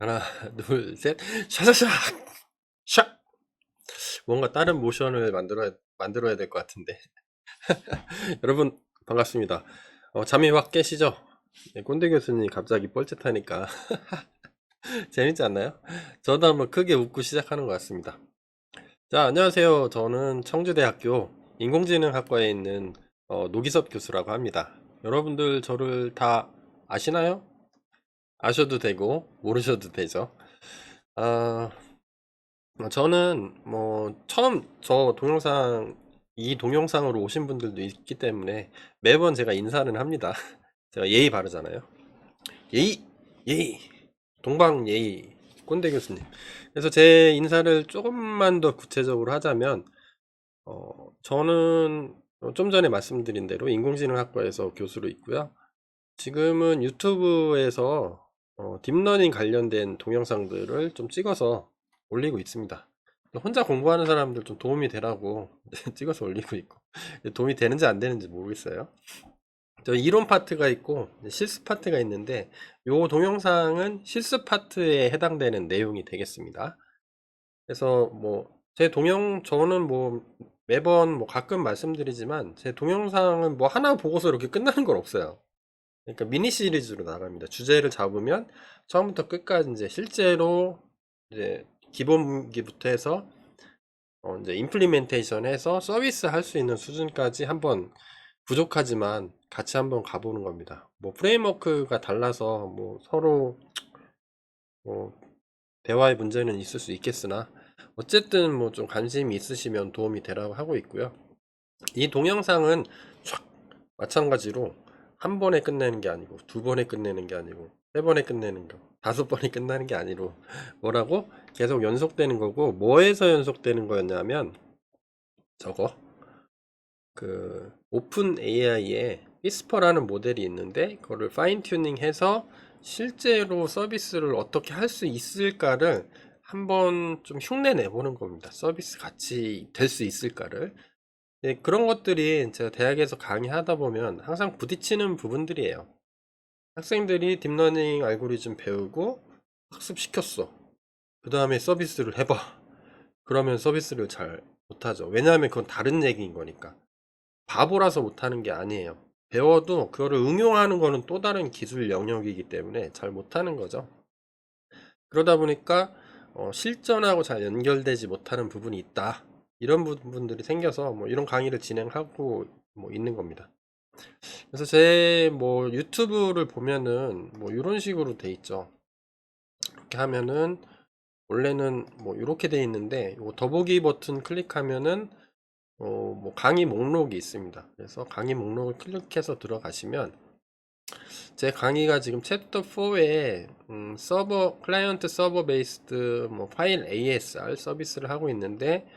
하나, 둘, 셋, 샤샤샥! 샥! 뭔가 다른 모션을 만들어야 될 것 같은데. 여러분, 반갑습니다. 잠이 확 깨시죠? 네, 꼰대 교수님 갑자기 뻘짓하니까 재밌지 않나요? 저도 한번 크게 웃고 시작하는 것 같습니다. 자, 안녕하세요. 저는 청주대학교 인공지능학과에 있는 노기섭 교수라고 합니다. 여러분들 저를 다 아시나요? 아셔도 되고, 모르셔도 되죠. 아, 저는 뭐 처음 이 동영상으로 오신 분들도 있기 때문에 매번 제가 인사는 합니다. 제가 예의 바르잖아요. 예의, 예의, 동방 예의, 꼰대 교수님. 그래서 제 인사를 조금만 더 구체적으로 하자면, 저는 좀 전에 말씀드린 대로 인공지능학과에서 교수로 있고요. 지금은 유튜브에서 딥러닝 관련된 동영상들을 좀 찍어서 올리고 있습니다. 혼자 공부하는 사람들 좀 도움이 되라고 찍어서 올리고 있고, 도움이 되는지 안 되는지 모르겠어요. 저 이론 파트가 있고 실습 파트가 있는데, 요 동영상은 실습 파트에 해당되는 내용이 되겠습니다. 그래서 뭐 저는 뭐 매번 뭐 가끔 말씀드리지만, 제 동영상은 뭐 하나 보고서 이렇게 끝나는 건 없어요. 그러니까 미니 시리즈로 나갑니다. 주제를 잡으면 처음부터 끝까지 이제 실제로 이제 기본기부터 해서 이제 임플리멘테이션 해서 서비스 할 수 있는 수준까지 한번, 부족하지만 같이 한번 가보는 겁니다. 뭐 프레임워크가 달라서 뭐 서로 뭐 대화의 문제는 있을 수 있겠으나, 어쨌든 뭐 좀 관심이 있으시면 도움이 되라고 하고 있고요. 이 동영상은 촥 마찬가지로 한 번에 끝내는 게 아니고, 두 번에 끝내는 게 아니고, 세 번에 끝내는 거, 다섯 번에 끝나는 게 아니고, 뭐라고 계속 연속되는 거고, 뭐에서 연속되는 거였냐면, 저거 그 오픈 AI에 위스퍼라는 모델이 있는데, 그거를 파인 튜닝 해서 실제로 서비스를 어떻게 할 수 있을까를 한번 좀 흉내 내보는 겁니다. 서비스 같이 될 수 있을까를. 네, 그런 것들이 제가 대학에서 강의하다 보면 항상 부딪히는 부분들이에요. 학생들이 딥러닝 알고리즘 배우고 학습시켰어. 그 다음에 서비스를 해봐. 그러면 서비스를 잘 못하죠. 왜냐하면 그건 다른 얘기인 거니까. 바보라서 못하는 게 아니에요. 배워도 그거를 응용하는 거는 또 다른 기술 영역이기 때문에 잘 못하는 거죠. 그러다 보니까 실전하고 잘 연결되지 못하는 부분이 있다. 이런 부분들이 생겨서 뭐 이런 강의를 진행하고 뭐 있는 겁니다. 그래서 제 뭐 유튜브를 보면은 뭐 이런 식으로 돼 있죠. 이렇게 하면은 원래는 뭐 이렇게 돼 있는데, 요 더보기 버튼 클릭하면은 뭐 강의 목록이 있습니다. 그래서 강의 목록을 클릭해서 들어가시면, 제 강의가 지금 챕터 4에 클라이언트 서버 베이스드 뭐 파일 ASR 서비스를 하고 있는데,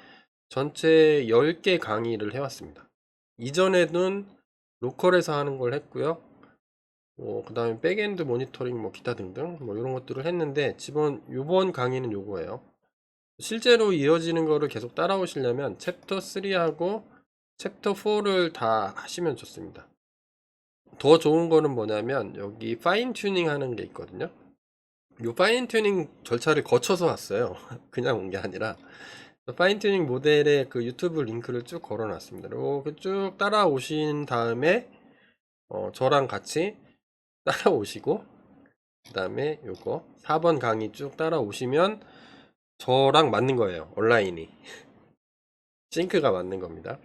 전체 10개 강의를 해왔습니다. 이전에는 로컬에서 하는 걸 했고요. 그 다음에 백엔드 모니터링 뭐 기타 등등 뭐 이런 것들을 했는데, 요번 강의는 요거예요. 실제로 이어지는 거를 계속 따라오시려면 챕터 3하고 챕터 4를 다 하시면 좋습니다. 더 좋은 거는 뭐냐면, 여기 파인 튜닝 하는 게 있거든요. 요 파인 튜닝 절차를 거쳐서 왔어요. 그냥 온 게 아니라. 파인 튜닝 모델의 그 유튜브 링크를 쭉 걸어 놨습니다. 이렇게 쭉 따라오신 다음에 저랑 같이 따라오시고, 그 다음에 요거 4번 강의 쭉 따라오시면 저랑 맞는 거예요. 온라인이 싱크가 맞는 겁니다.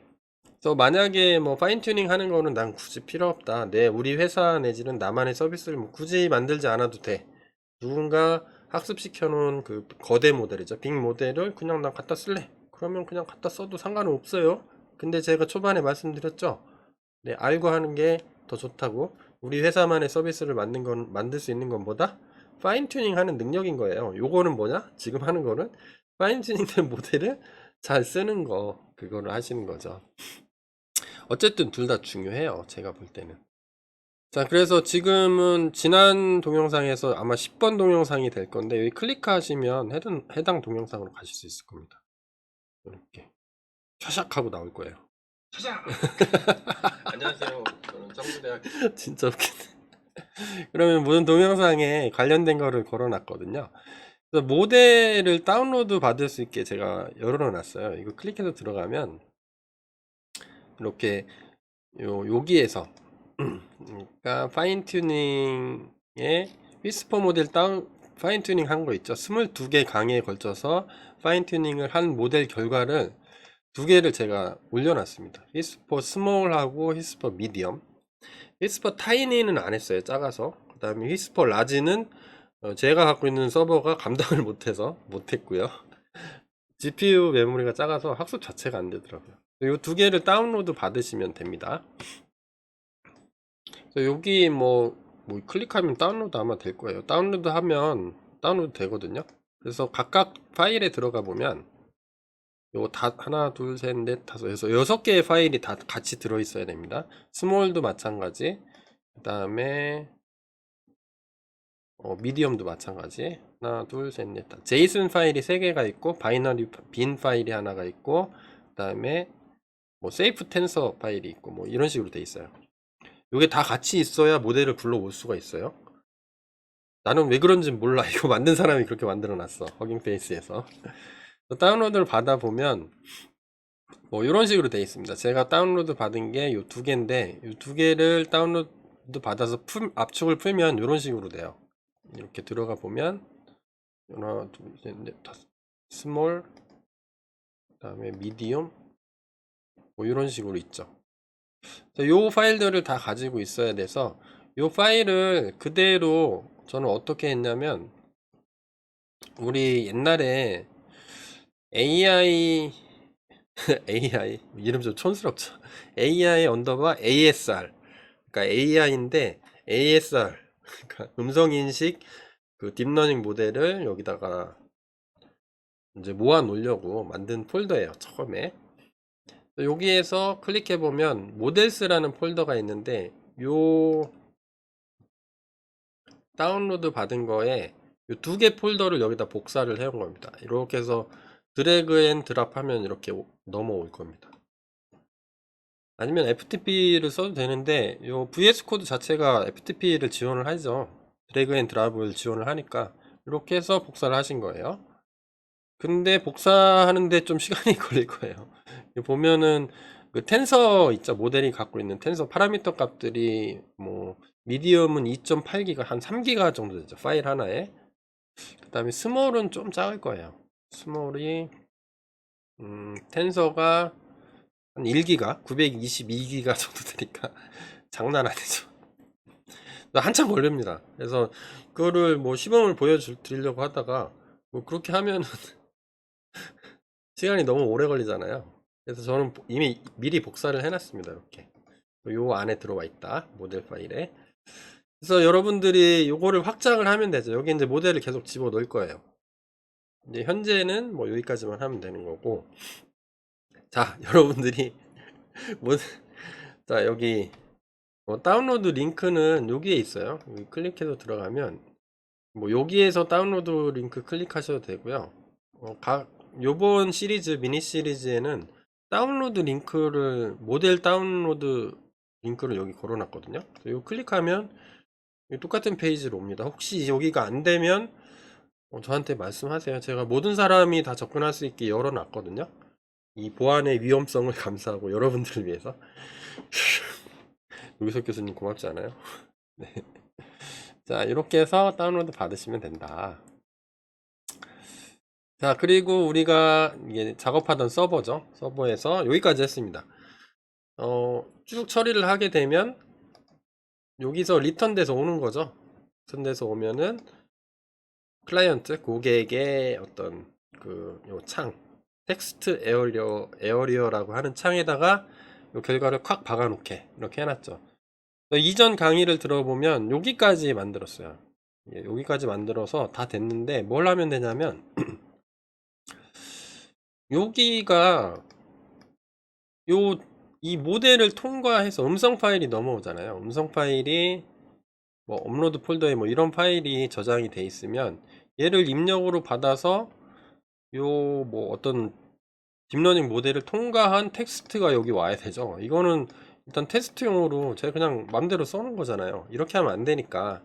그래서 만약에 뭐 파인 튜닝 하는 거는 난 굳이 필요 없다, 우리 회사 내지는 나만의 서비스를 뭐 굳이 만들지 않아도 돼, 누군가 학습시켜 놓은 그 거대 모델이죠, 빅 모델을 그냥 난 갖다 쓸래, 그러면 그냥 갖다 써도 상관은 없어요. 근데 제가 초반에 말씀드렸죠, 알고 하는 게 더 좋다고. 우리 회사만의 서비스를 만들 수 있는 건 뭐다? 파인 튜닝 하는 능력인 거예요. 요거는 뭐냐? 지금 하는 거는 파인 튜닝 된 모델을 잘 쓰는 거, 그거를 하시는 거죠. 어쨌든 둘 다 중요해요, 제가 볼 때는. 자, 그래서 지금은 지난 동영상에서 아마 10번 동영상이 될 건데, 여기 클릭하시면 해당 동영상으로 가실 수 있을 겁니다. 이렇게 샤샥 하고 나올 거예요. 찾아. 안녕하세요. 저는 청주대학 진짜 웃기네. 그러면 모든 동영상에 관련된 거를 걸어놨거든요. 그래서 모델을 다운로드 받을 수 있게 제가 열어놨어요. 이거 클릭해서 들어가면 이렇게 여기에서 그러니까 파인 튜닝에 휘스퍼 모델 파인 튜닝 한 거 있죠. 22개 강의에 걸쳐서 파인 튜닝을 한 모델 결과를 두 개를 제가 올려놨습니다. 휘스퍼 스몰하고 휘스퍼 미디엄. 휘스퍼 타이니는 안 했어요. 작아서. 그 다음에 휘스퍼 라지는 제가 갖고 있는 서버가 감당을 못했고요. GPU 메모리가 작아서 학습 자체가 안 되더라고요. 이 두 개를 다운로드 받으시면 됩니다. 여기 뭐 클릭하면 다운로드 아마 될 거예요. 다운로드 하면 다운로드 되거든요. 그래서 각각 파일에 들어가 보면 요거 다 하나 둘 셋 넷 다섯 여섯 개의 파일이 다 같이 들어 있어야 됩니다. 스몰도 마찬가지, 그 다음에 미디엄도 마찬가지. 하나 둘 셋 넷 다 제이슨 파일이 3개가 있고 바이너리 빈 파일이 하나가 있고, 그 다음에 뭐 세이프 텐서 파일이 있고 뭐 이런 식으로 돼 있어요. 이게 다 같이 있어야 모델을 불러올 수가 있어요. 나는 왜 그런지 몰라. 이거 만든 사람이 그렇게 만들어 놨어. 허깅페이스에서. 다운로드를 받아 보면 뭐 이런 식으로 돼 있습니다. 제가 다운로드 받은 게 요 두 개인데 이 두 개를 다운로드 받아서 압축을 풀면 이런 식으로 돼요. 이렇게 들어가 보면 하나 둘셋넷 다섯 스몰, 그 다음에 미디엄 뭐 이런 식으로 있죠. 요 파일들을 다 가지고 있어야 돼서 요 파일을 그대로 저는 어떻게 했냐면, 우리 옛날에 AI AI 이름 좀 촌스럽죠. AI 언더바 ASR, 그러니까 AI인데 ASR, 그러니까 음성인식 그 딥러닝 모델을 여기다가 이제 모아 놓으려고 만든 폴더예요, 처음에. 여기에서 클릭해 보면 모델스라는 폴더가 있는데, 요 다운로드 받은 거에 이 두 개 폴더를 여기다 복사를 해온 겁니다. 이렇게 해서 드래그 앤 드랍 하면 이렇게 넘어올 겁니다. 아니면 FTP를 써도 되는데 요 VS 코드 자체가 FTP를 지원을 하죠. 드래그 앤 드랍을 지원을 하니까 이렇게 해서 복사를 하신 거예요. 근데 복사하는데 좀 시간이 걸릴 거예요. 보면은 그 텐서 있죠. 모델이 갖고 있는 텐서 파라미터 값들이 뭐 미디엄은 2.8기가 한 3기가 정도 되죠. 파일 하나에. 그 다음에 스몰은 좀 작을 거예요. 스몰이 텐서가 한 1기가 922기가 정도 되니까 장난 아니죠. 한참 걸립니다. 그래서 그거를 뭐 시범을 보여드리려고 하다가 뭐 그렇게 하면 시간이 너무 오래 걸리잖아요. 그래서 저는 이미 미리 복사를 해놨습니다. 이렇게 요 안에 들어와 있다, 모델 파일에. 그래서 여러분들이 요거를 확장을 하면 되죠. 여기 이제 모델을 계속 집어 넣을 거예요. 이제 현재는 뭐 여기까지만 하면 되는 거고. 자, 여러분들이 뭐, 자, 여기 다운로드 링크는 여기에 있어요. 여기 클릭해서 들어가면 뭐 여기에서 다운로드 링크 클릭하셔도 되고요. 요번 시리즈 미니 시리즈에는 다운로드 링크를 모델 다운로드 링크를 여기 걸어놨거든요. 이거 클릭하면 똑같은 페이지로 옵니다. 혹시 여기가 안 되면 저한테 말씀하세요. 제가 모든 사람이 다 접근할 수 있게 열어놨거든요. 이 보안의 위험성을 감수하고 여러분들을 위해서. 유기석 교수님 고맙지 않아요? 네. 자, 이렇게 해서 다운로드 받으시면 된다. 자, 그리고 우리가 이게 작업하던 서버죠. 서버에서 여기까지 했습니다. 쭉 처리를 하게 되면 여기서 리턴돼서 오는 거죠. 리턴돼서 오면은 클라이언트 고객의 어떤 요 창, 텍스트 에어리어라고 하는 창에다가 요 결과를 콱 박아 놓게 이렇게 해놨죠. 이전 강의를 들어보면 여기까지 만들었어요. 여기까지 만들어서 다 됐는데 뭘 하면 되냐면 여기가 이 모델을 통과해서 음성 파일이 넘어오잖아요. 음성 파일이 뭐 업로드 폴더에 뭐 이런 파일이 저장이 돼 있으면 얘를 입력으로 받아서 뭐 어떤 딥러닝 모델을 통과한 텍스트가 여기 와야 되죠. 이거는 일단 테스트용으로 제가 그냥 맘대로 써놓은 거잖아요. 이렇게 하면 안 되니까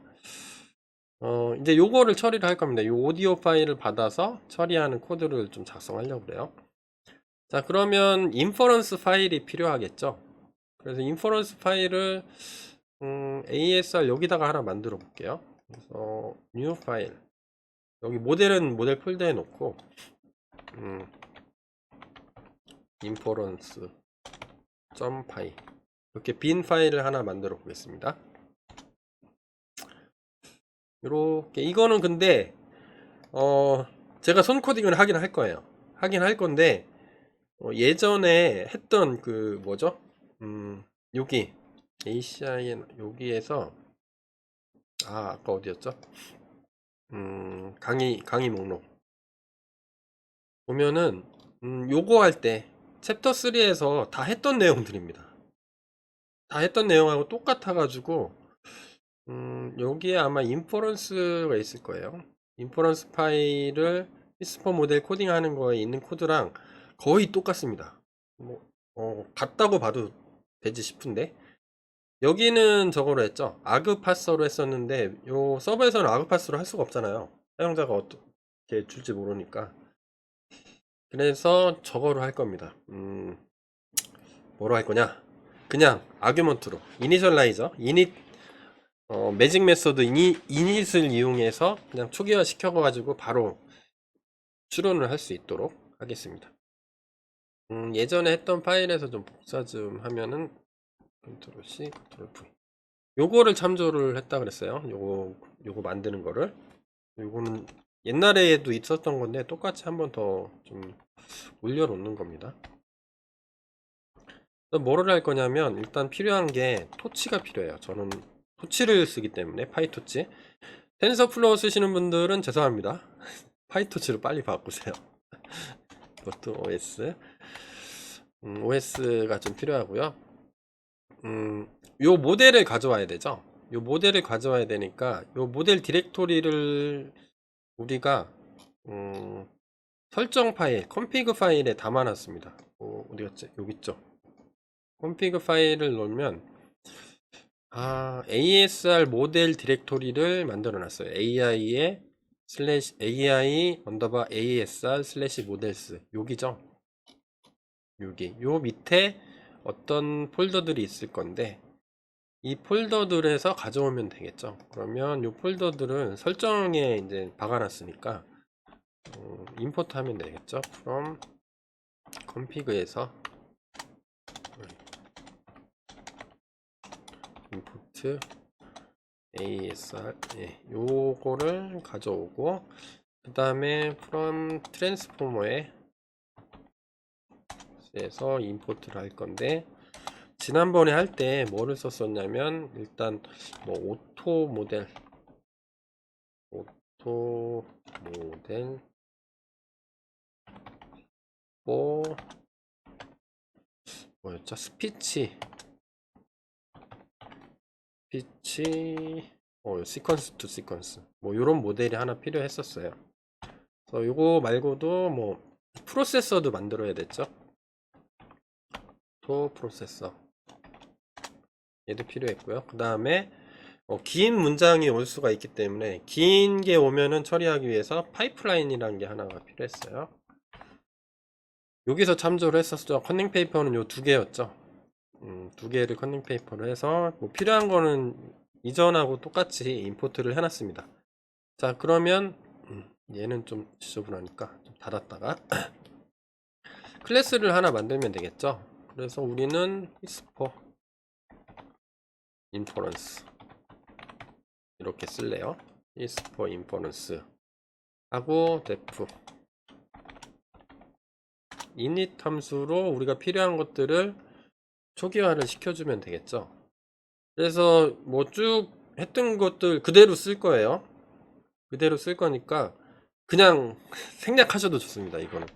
이제 요거를 처리를 할 겁니다. 요 오디오 파일을 받아서 처리하는 코드를 좀 작성하려고 그래요. 자, 그러면 인퍼런스 파일이 필요하겠죠. 그래서 인퍼런스 파일을 ASR 여기다가 하나 만들어 볼게요. 그래서 뉴 파일, 여기 모델은 모델 폴더에 놓고 인퍼런스 .py 이렇게 빈 파일을 하나 만들어 보겠습니다. 이렇게 이거는 근데 제가 손 코딩을 하긴 할 거예요. 하긴 할 건데 예전에 했던 그 뭐죠? 여기 ACIN 여기에서 아까 어디였죠? 강의 목록 보면은 요거 할 때 챕터 3에서 다 했던 내용들입니다. 다 했던 내용하고 똑같아 가지고 여기에 아마 인퍼런스가 있을 거예요. 인퍼런스 파일을 피스포 모델 코딩하는 거에 있는 코드랑 거의 똑같습니다. 뭐, 같다고 봐도 되지 싶은데 여기는 저거로 했죠. 아그 파서로 했었는데 요 서버에서는 아그 파서로 할 수가 없잖아요. 사용자가 어떻게 줄지 모르니까. 그래서 저거로 할 겁니다. 뭐로 할 거냐? 그냥 아규먼트로 이니셜라이저 이닛 매직 메소드 이닛을 이용해서 그냥 초기화 시켜가지고 바로 추론을 할 수 있도록 하겠습니다. 예전에 했던 파일에서 좀 복사 좀 하면은 컨트롤 C, 컨트롤 V. 요거를 참조를 했다 그랬어요. 요거 만드는 거를. 요거는 옛날에도 있었던 건데 똑같이 한번 더 좀 올려놓는 겁니다. 뭐를 할 거냐면 일단 필요한 게 토치가 필요해요. 저는 토치를 쓰기 때문에 파이토치. 텐서플로우 쓰시는 분들은 죄송합니다. 파이토치로 빨리 바꾸세요. 이것도 OS. OS가 좀 필요하고요. 요 모델을 가져와야 되죠. 요 모델을 가져와야 되니까 요 모델 디렉토리를 우리가 설정 파일, config 파일에 담아놨습니다. 어디 갔지? 여기 있죠. config 파일을 넣으면 ASR 모델 디렉토리를 만들어 놨어요. AI에 AI 언더바 ASR 슬래시 모델스 여기죠. 여기 요 밑에 어떤 폴더들이 있을 건데 이 폴더들에서 가져오면 되겠죠. 그러면 이 폴더들은 설정에 이제 박아놨으니까 임포트 하면 되겠죠. from config에서 임포트 ASR 요거를 가져오고 그 다음에 from transformer에 에서 임포트를 할 건데 지난번에 할 때 뭐를 썼었냐면 일단 뭐 오토 모델 뭐였죠? 스피치 시퀀스 투 시퀀스 뭐 요런 모델이 하나 필요했었어요. 그래서 요거 말고도 뭐 프로세서도 만들어야 됐죠. 프로세서 얘도 필요했고요. 그 다음에 긴 문장이 올 수가 있기 때문에 긴 게 오면은 처리하기 위해서 파이프라인이라는 게 하나가 필요했어요. 여기서 참조를 했었죠. 커닝 페이퍼는 요 두 개였죠. 두 개를 커닝 페이퍼로 해서 뭐 필요한 거는 이전하고 똑같이 임포트를 해놨습니다. 자, 그러면 얘는 좀 지저분하니까 좀 닫았다가 클래스를 하나 만들면 되겠죠. 그래서 우리는 whisper inference 이렇게 쓸래요. whisper inference 하고 def init 함수로 우리가 필요한 것들을 초기화를 시켜주면 되겠죠. 그래서 뭐 쭉 했던 것들 그대로 쓸 거예요. 그대로 쓸 거니까 그냥 생략하셔도 좋습니다. 이거는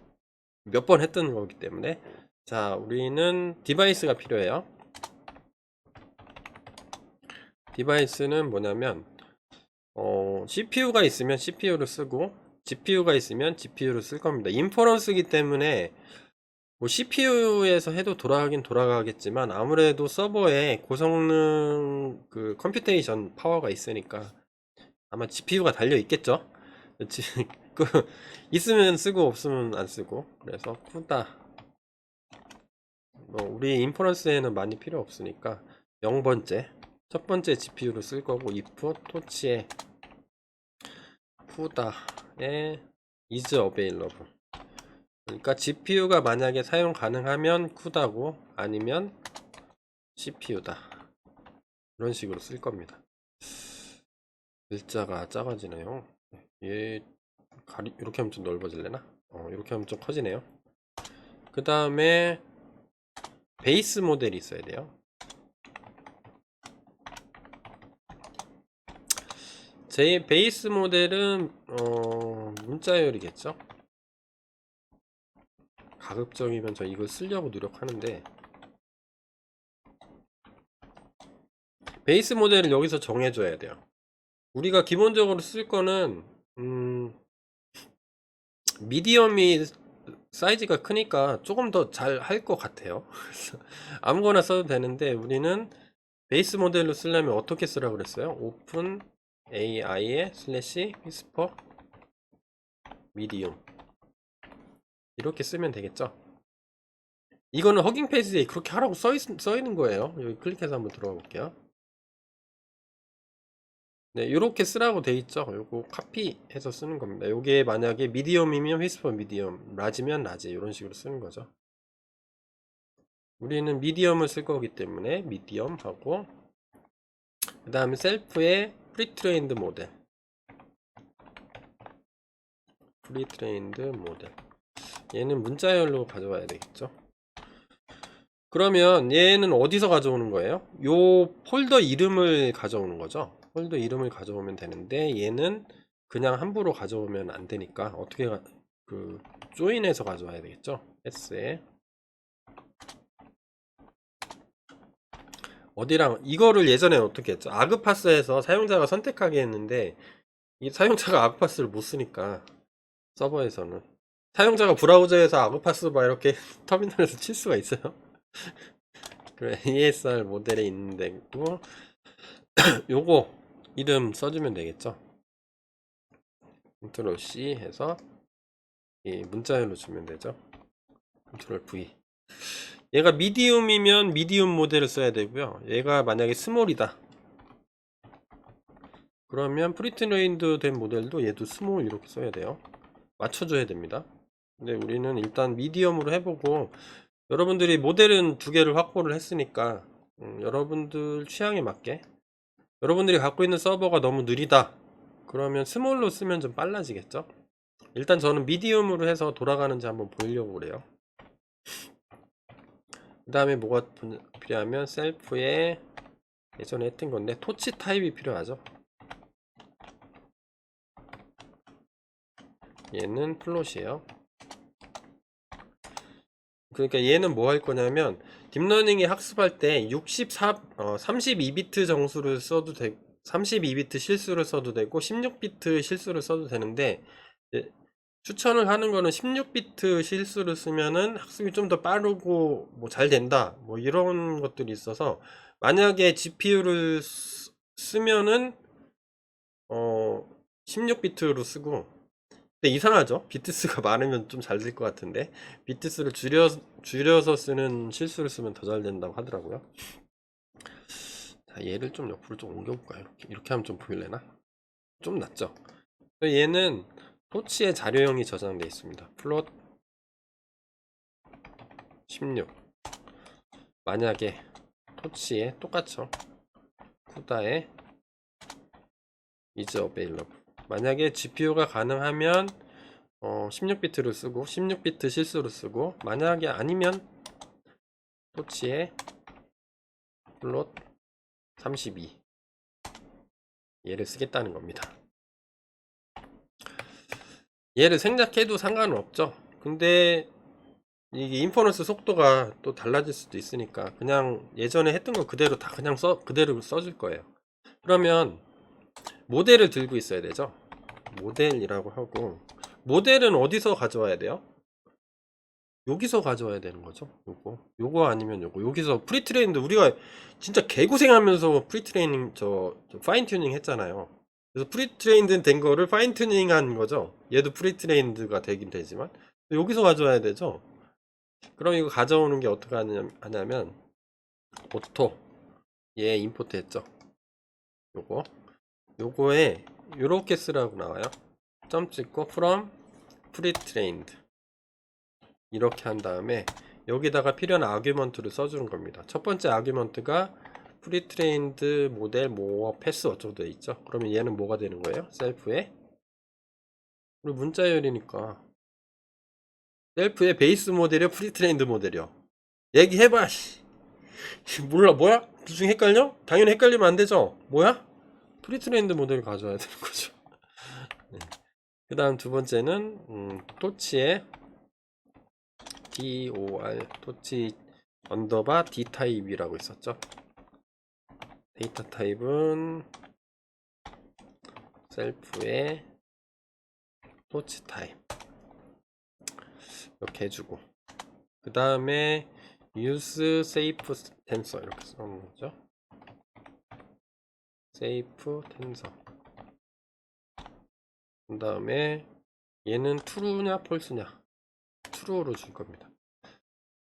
몇 번 했던 거기 때문에. 자, 우리는 디바이스가 필요해요. 디바이스는 뭐냐면 CPU가 있으면 CPU를 쓰고 GPU가 있으면 GPU를 쓸 겁니다. 인퍼런스이기 때문에 뭐 CPU에서 해도 돌아가긴 돌아가겠지만 아무래도 서버에 고성능 그 컴퓨테이션 파워가 있으니까 아마 GPU가 달려 있겠죠. 그 있으면 쓰고 없으면 안 쓰고. 그래서 쿠다 뭐 우리 인퍼런스에는 많이 필요 없으니까 0번째 첫 번째 GPU를 쓸 거고 if 토치에 쿠다에 is available. 그러니까 GPU가 만약에 사용 가능하면 쿠다고 아니면 CPU다. 이런 식으로 쓸 겁니다. 글자가 작아지네요. 얘 이렇게 하면 좀 넓어질래나? 이렇게 하면 좀 커지네요. 그 다음에 베이스 모델이 있어야 돼요. 제 베이스 모델은 문자열이겠죠. 가급적이면 저 이걸 쓰려고 노력하는데 베이스 모델을 여기서 정해줘야 돼요. 우리가 기본적으로 쓸 거는 미디엄이 사이즈가 크니까 조금 더 잘 할 것 같아요. 그래서 아무거나 써도 되는데 우리는 베이스 모델로 쓰려면 어떻게 쓰라고 그랬어요? 오픈 AI에 슬래시 휘스퍼 미디움 이렇게 쓰면 되겠죠. 이거는 허깅 페이지에 그렇게 하라고 써 있는 거예요. 여기 클릭해서 한번 들어가 볼게요. 네, 이렇게 쓰라고 돼 있죠. 요거 카피해서 쓰는 겁니다. 요게 만약에 미디엄이면 휘스퍼 미디엄, 라지면 라지 이런 식으로 쓰는 거죠. 우리는 미디엄을 쓸 거기 때문에 미디엄 하고 그 다음에 셀프의 프리트레인드 모델 얘는 문자열로 가져와야 되겠죠. 그러면 얘는 어디서 가져오는 거예요? 요 폴더 이름을 가져오는 거죠. 폴더 이름을 가져오면 되는데 얘는 그냥 함부로 가져오면 안 되니까 어떻게 그 조인해서 가져와야 되겠죠. S에 어디랑 이거를 예전에 어떻게 했죠? 아그파스에서 사용자가 선택하게 했는데 이 사용자가 아그파스를 못 쓰니까 서버에서는 사용자가 브라우저에서 아그파스 막 이렇게 터미널에서 칠 수가 있어요. 그래 ASR 모델에 있는 데고 요거 이름 써주면 되겠죠. 컨트롤 C 해서 이 문자열로 주면 되죠. 컨트롤 V. 얘가 미디움이면 미디움 모델을 써야 되고요. 얘가 만약에 스몰이다. 그러면 프리트레인드 된 모델도 얘도 스몰 이렇게 써야 돼요. 맞춰줘야 됩니다. 근데 우리는 일단 미디엄으로 해보고 여러분들이 모델은 두 개를 확보를 했으니까 여러분들 취향에 맞게 여러분들이 갖고 있는 서버가 너무 느리다 그러면 스몰로 쓰면 좀 빨라지겠죠. 일단 저는 미디움으로 해서 돌아가는지 한번 보려고 그래요. 그 다음에 뭐가 필요하면 셀프에 예전에 했던 건데 토치 타입이 필요하죠. 얘는 플롯이에요. 그러니까 얘는 뭐 할 거냐면 딥러닝이 학습할 때 32비트 정수를 써도 되고 32비트 실수를 써도 되고 16비트 실수를 써도 되는데 추천을 하는 거는 16비트 실수를 쓰면은 학습이 좀 더 빠르고 뭐 잘 된다 뭐 이런 것들이 있어서 만약에 GPU를 쓰면은 16비트로 쓰고 근데 이상하죠? 비트수가 많으면 좀 잘 될 것 같은데 비트수를 줄여서 쓰는 실수를 쓰면 더 잘 된다고 하더라고요. 자, 얘를 좀 옆으로 좀 옮겨볼까요? 이렇게 하면 좀 보일래나? 좀 낫죠? 얘는 토치에 자료형이 저장되어 있습니다. 플롯 16 만약에 토치에 똑같죠? 쿠다에 is available 만약에 GPU가 가능하면 16비트를 쓰고 16비트 실수로 쓰고 만약에 아니면 토치에 플롯 32 얘를 쓰겠다는 겁니다. 얘를 생략해도 상관은 없죠. 근데 이게 인퍼런스 속도가 또 달라질 수도 있으니까 그냥 예전에 했던 거 그대로 다 그냥 그대로 써줄 거예요. 그러면 모델을 들고 있어야 되죠. 모델이라고 하고 모델은 어디서 가져와야 돼요? 여기서 가져와야 되는 거죠. 요거 아니면 여기서 프리트레인드 우리가 진짜 개고생하면서 프리트레이닝 파인 튜닝 했잖아요. 그래서 프리트레인드 된 거를 파인 튜닝 한 거죠. 얘도 프리트레인드가 되긴 되지만 여기서 가져와야 되죠. 그럼 이거 가져오는 게 어떻게 하냐면 오토 얘 임포트 했죠. 요거에 요렇게 쓰라고 나와요. 점 찍고 from pre-trained 이렇게 한 다음에 여기다가 필요한 아규먼트를 써주는 겁니다. 첫 번째 아규먼트가 pre-trained 모델 뭐 패스 어쩌고 되어 있죠. 그러면 얘는 뭐가 되는 거예요? 셀프에 우리 문자열이니까 셀프의 베이스 모델이요 pre-trained 모델이요. 얘기해봐. 몰라 뭐야? 둘 중에 헷갈려? 당연히 헷갈리면 안 되죠. 뭐야? 프리트레인드 모델을 가져야 되는 거죠. 네. 그 다음 두 번째는 토치의 DOR 토치 언더바 D 타입이라고 있었죠. 데이터 타입은 셀프의 토치 타입 이렇게 해주고 그 다음에 use safe tensor 이렇게 써놓은 거죠. safe tensor 그 다음에 얘는 true냐 false냐 true로 줄 겁니다.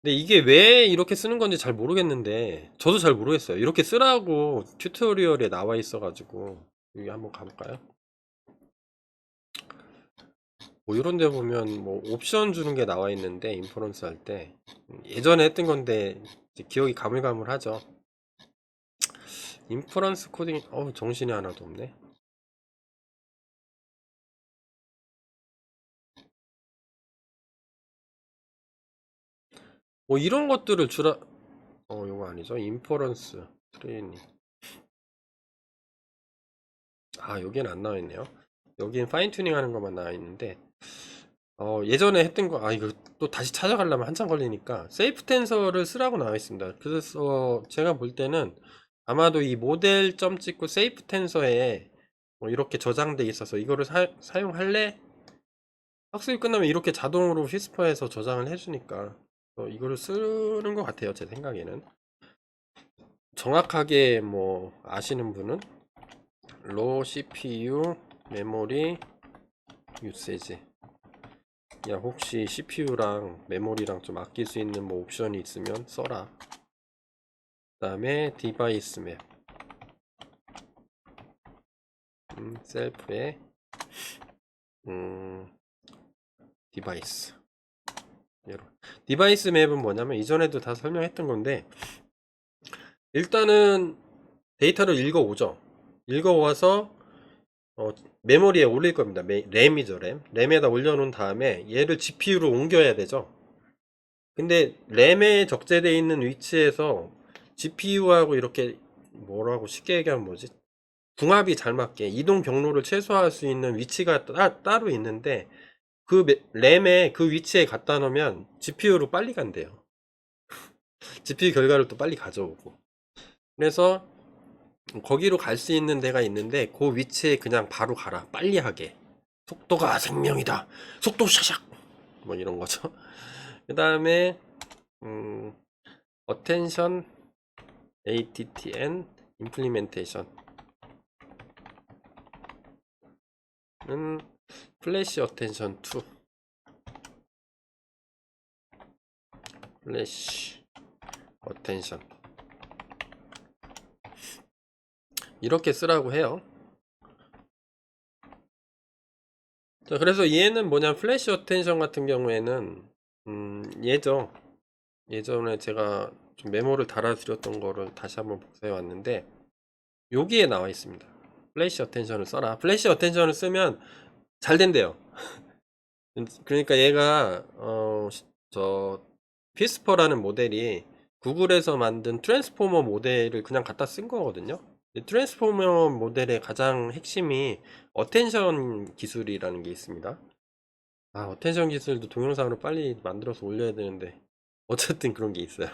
근데 이게 왜 이렇게 쓰는 건지 잘 모르겠는데 저도 잘 모르겠어요. 이렇게 쓰라고 튜토리얼에 나와 있어 가지고 여기 한번 가볼까요? 뭐 이런 데 보면 뭐 옵션 주는 게 나와 있는데 인퍼런스 할 때 예전에 했던 건데 이제 기억이 가물가물하죠. 인퍼런스 코딩 정신이 하나도 없네. 뭐 이런 것들을 주라 요거 아니죠. 인퍼런스 트레이닝 여기는 안 나와 있네요. 여기는 파인 튜닝 하는 것만 나와 있는데 예전에 했던 거 이거 또 다시 찾아가려면 한참 걸리니까 세이프 텐서를 쓰라고 나와 있습니다. 그래서 제가 볼 때는 아마도 이 모델 점 찍고 세이프 텐서에 이렇게 저장돼 있어서 이거를 사용할래? 학습이 끝나면 이렇게 자동으로 휘스퍼에서 저장을 해주니까 이거를 쓰는 것 같아요. 제 생각에는 정확하게 뭐 아시는 분은 로 CPU 메모리 유세지 야 혹시 CPU랑 메모리랑 좀 아낄 수 있는 뭐 옵션이 있으면 써라. 그 다음에 디바이스 맵 셀프의 디바이스 디바이스 맵은 뭐냐면 이전에도 다 설명했던 건데 일단은 데이터를 읽어오죠. 읽어와서 메모리에 올릴 겁니다. 램이죠. 램에다 올려놓은 다음에 얘를 GPU로 옮겨야 되죠. 근데 램에 적재되어 있는 위치에서 GPU하고 이렇게 뭐라고 쉽게 얘기하면 뭐지? 궁합이 잘 맞게 이동 경로를 최소화할 수 있는 위치가 따로 있는데 그 램에 그 위치에 갖다 놓으면 GPU로 빨리 간대요. GPU 결과를 또 빨리 가져오고 그래서 거기로 갈 수 있는 데가 있는데 그 위치에 그냥 바로 가라. 빨리 하게. 속도가 생명이다. 속도 샤샥 뭐 이런 거죠. 그 다음에 attention attn implementation 는 플래시 attention 2 플래시 attention 이렇게 쓰라고 해요. 자, 그래서 얘는 뭐냐 플래시 어텐션 같은 경우에는 예전에 제가 좀 메모를 달아드렸던 거를 다시 한번 복사해 왔는데 여기에 나와 있습니다. 플래시 어텐션을 써라. 플래시 어텐션을 쓰면 잘 된대요. 그러니까 얘가 저 피스퍼라는 모델이 구글에서 만든 트랜스포머 모델을 그냥 갖다 쓴 거거든요. 트랜스포머 모델의 가장 핵심이 어텐션 기술이라는 게 있습니다. 어텐션 기술도 동영상으로 빨리 만들어서 올려야 되는데 어쨌든 그런 게 있어요.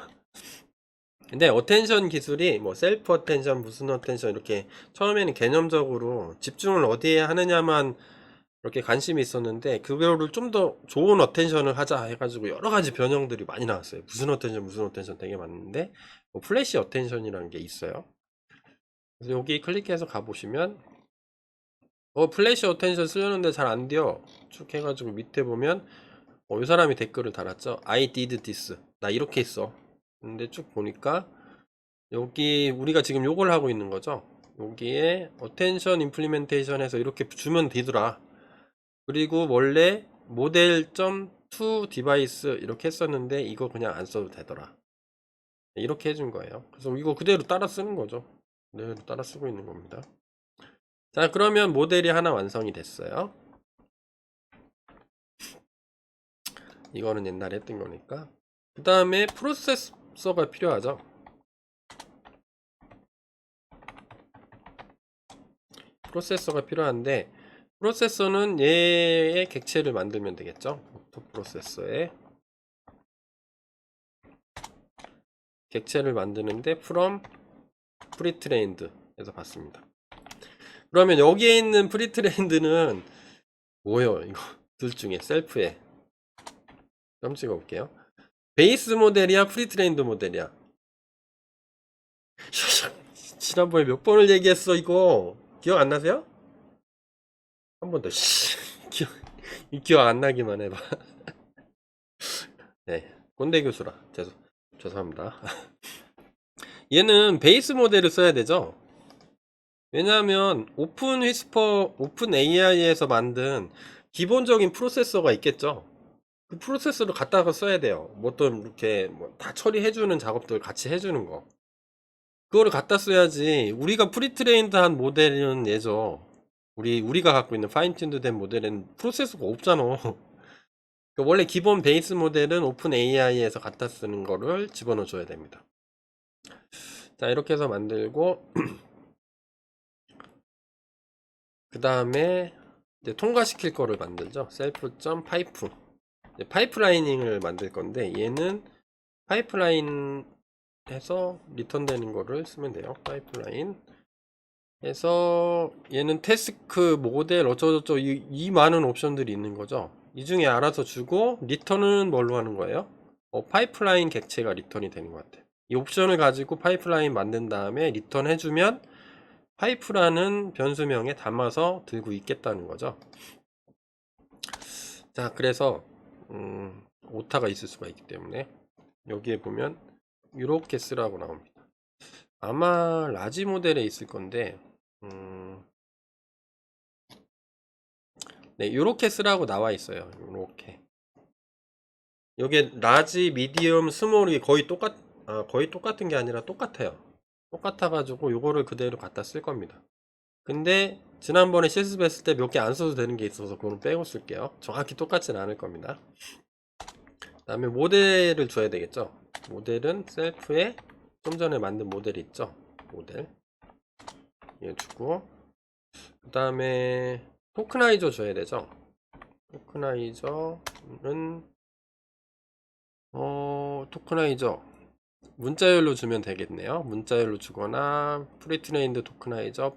근데 어텐션 기술이 뭐 셀프 어텐션 무슨 어텐션 이렇게 처음에는 개념적으로 집중을 어디에 하느냐만 그렇게 관심이 있었는데 그거를 좀 더 좋은 어텐션을 하자 해가지고 여러 가지 변형들이 많이 나왔어요. 무슨 어텐션 되게 많은데 뭐 플래시 어텐션이라는 게 있어요. 그래서 여기 클릭해서 가보시면 플래시 어텐션 쓰려는데 잘 안 돼요. 쭉 해가지고 밑에 보면 이 사람이 댓글을 달았죠. I did this. 나 이렇게 했어. 근데 쭉 보니까 여기 우리가 지금 요걸 하고 있는 거죠. 여기에 어텐션 임플리멘테이션에서 이렇게 주면 되더라. 그리고 원래 모델.to 디바이스 이렇게 했었는데 이거 그냥 안 써도 되더라. 이렇게 해준 거예요. 그래서 이거 그대로 따라 쓰는 거죠. 그대로 따라 쓰고 있는 겁니다. 자, 그러면 모델이 하나 완성이 됐어요. 이거는 옛날에 했던 거니까. 그 다음에 프로세서가 필요하죠. 프로세서가 필요한데 프로세서는 얘의 객체를 만들면 되겠죠. 프로세서에 객체를 만드는데 from pretrained 해서 봤습니다. 그러면 여기에 있는 pretrained는 뭐예요? 이거 둘 중에 셀프에 점 찍어 볼게요. 베이스 모델이야 프리트레인드 모델이야? 지난번에 몇 번을 얘기했어 이거 기억 안 나세요? 한 번 더 기억 안 나기만 해봐. 네, 꼰대 교수라 죄송합니다. 얘는 베이스 모델을 써야 되죠. 왜냐하면 오픈 휘스퍼 오픈 AI에서 만든 기본적인 프로세서가 있겠죠. 그 프로세서를 갖다가 써야 돼요. 뭐 또 이렇게 다 처리해주는 작업들 같이 해주는 거. 그거를 갖다 써야지. 우리가 프리트레인드한 모델은 얘죠. 우리가 갖고 있는 파인튠드 된 모델에는 프로세서가 없잖아. 원래 기본 베이스 모델은 오픈 AI에서 갖다 쓰는 거를 집어넣어 줘야 됩니다. 자, 이렇게 해서 만들고 그 다음에 이제 통과시킬 거를 만들죠. 셀프.파이프 파이프라이닝을 만들 건데 얘는 파이프라인 해서 리턴 되는 거를 쓰면 돼요. 파이프라인 해서 얘는 태스크 모델 어쩌고저쩌고 이 많은 옵션들이 있는 거죠. 이 중에 알아서 주고 리턴은 뭘로 하는 거예요? 파이프라인 객체가 리턴이 되는 것 같아요. 이 옵션을 가지고 파이프라인 만든 다음에 리턴 해주면 파이프라는 변수명에 담아서 들고 있겠다는 거죠. 자, 그래서 오타가 있을 수가 있기 때문에 여기에 보면 이렇게 쓰라고 나옵니다. 아마 라지 모델에 있을 건데 네, 이렇게 쓰라고 나와 있어요. 이렇게 여기에 라지, 미디엄, 스몰이 거의 똑같은 게 아니라 똑같아요. 똑같아가지고 요거를 그대로 갖다 쓸 겁니다. 근데 지난번에 실습했을 때 몇 개 안 써도 되는 게 있어서 그거는 빼고 쓸게요. 정확히 똑같진 않을 겁니다. 그 다음에 모델을 줘야 되겠죠. 모델은 셀프에 좀 전에 만든 모델이 있죠. 모델 얘 주고 그 다음에 토크나이저 줘야 되죠. 토크나이저는 토크나이저 문자열로 주면 되겠네요. 문자열로 주거나 프리트레인드 토크나이저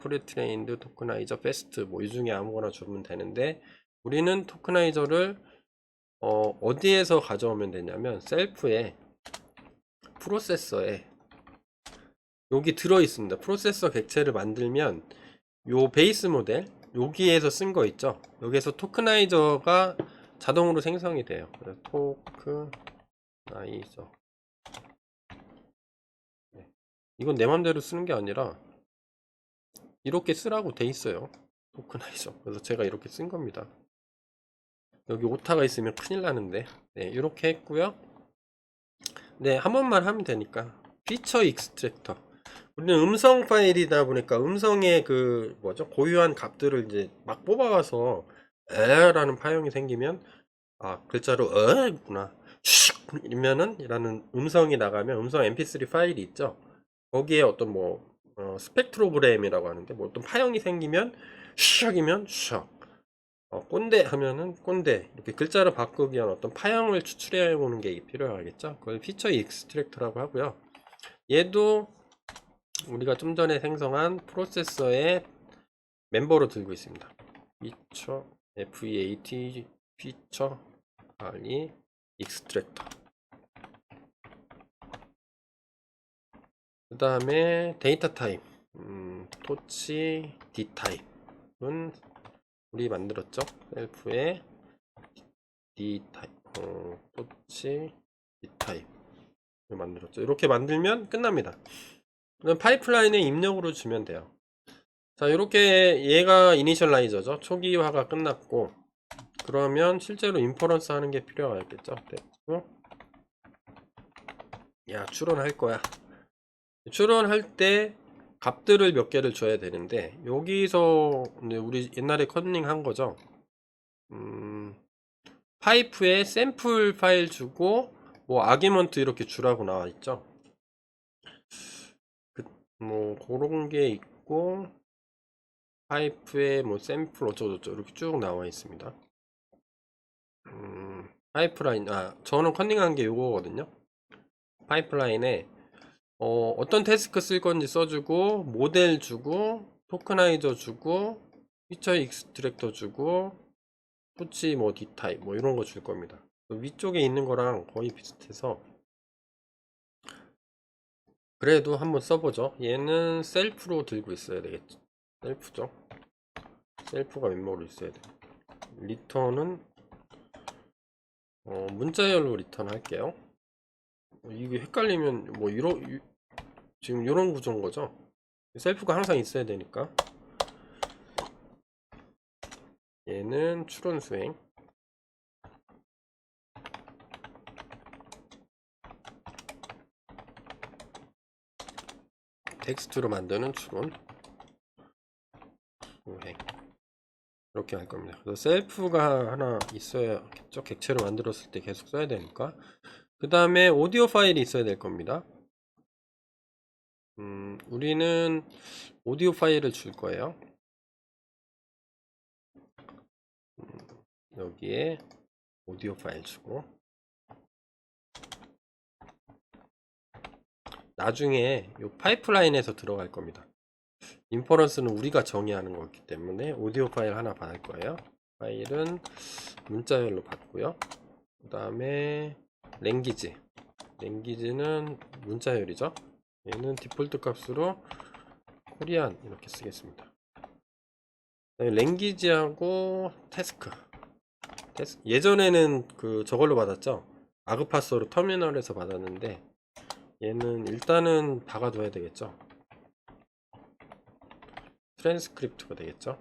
패스트 뭐 이 중에 아무거나 주면 되는데 우리는 토크나이저를 어디에서 가져오면 되냐면 셀프에 프로세서에 여기 들어 있습니다. 프로세서 객체를 만들면 요 베이스 모델 여기에서 쓴 거 있죠. 여기에서 토크나이저가 자동으로 생성이 돼요. 그래서 토크나이저 이건 내 맘대로 쓰는 게 아니라 이렇게 쓰라고 돼 있어요. 토크나이저. 그래서 제가 이렇게 쓴 겁니다. 여기 오타가 있으면 큰일 나는데 네, 이렇게 했고요. 네, 한 번만 하면 되니까 피처 익스트랙터 우리는 음성 파일이다 보니까 음성의 그 뭐죠 고유한 값들을 이제 막 뽑아와서 에라는 파형이 생기면 글자로 에구나 이면은 라는 음성이 나가면 음성 mp3 파일이 있죠. 거기에 어떤 스펙트로그램이라고 하는데 뭐 어떤 파형이 생기면 샥이면 샥 꼰대 하면은 꼰대 이렇게 글자를 바꾸기 위한 어떤 파형을 추출해 보는 게 필요하겠죠. 그걸 피처 익스트랙터라고 하고요. 얘도 우리가 좀 전에 생성한 프로세서의 멤버로 들고 있습니다. 피처 FEAT 피처 파일이 익스트랙터. 그 다음에 데이터 타입 토치 D 타입은 우리 만들었죠. 셀프에 D 타입 토치 D 타입 만들었죠. 이렇게 만들면 끝납니다. 그럼 파이프라인에 입력으로 주면 돼요. 자, 이렇게 얘가 이니셜라이저죠. 초기화가 끝났고, 그러면 실제로 인퍼런스 하는 게 필요하겠죠. 야, 추론할 거야. 추론할 때 값들을 몇 개를 줘야 되는데, 여기서 우리 옛날에 커닝 한 거죠. 파이프에 샘플 파일 주고 뭐 아규먼트 이렇게 주라고 나와 있죠. 뭐 그런 게 있고, 파이프에 뭐 샘플 어쩌고저쩌고 이렇게 쭉 나와 있습니다. 파이프라인, 저는 컨닝한 게 요거거든요. 파이프라인에 어떤 태스크 쓸 건지 써주고, 모델 주고, 토크나이저 주고, 피처 익스트랙터 주고, 토치 뭐 D타입 뭐 이런 거 줄 겁니다. 위쪽에 있는 거랑 거의 비슷해서 그래도 한번 써보죠. 얘는 셀프로 들고 있어야 되겠죠. 셀프죠. 셀프가 멤버로 있어야 돼. 리턴은 문자열로 리턴 할게요. 이게 헷갈리면 뭐 지금 이런 구조인 거죠. 셀프가 항상 있어야 되니까. 얘는 추론 수행. 텍스트로 만드는 추론 수행. 이렇게 할 겁니다. 그래서 셀프가 하나 있어야겠죠. 객체로 만들었을 때 계속 써야 되니까. 그 다음에 오디오 파일이 있어야 될 겁니다. 우리는 오디오 파일을 줄 거예요. 여기에 오디오 파일 주고, 나중에 이 파이프라인에서 들어갈 겁니다. 인퍼런스는 우리가 정의하는 거기 때문에 오디오 파일 하나 받을 거예요. 파일은 문자열로 받고요. 그 다음에 랭귀지는 문자열이죠. 얘는 디폴트 값으로 코리안 이렇게 쓰겠습니다. 랭귀지하고 태스크. 예전에는 저걸로 받았죠. 아그파스로 터미널에서 받았는데 얘는 일단은 박아둬야 되겠죠. 트랜스크립트가 되겠죠.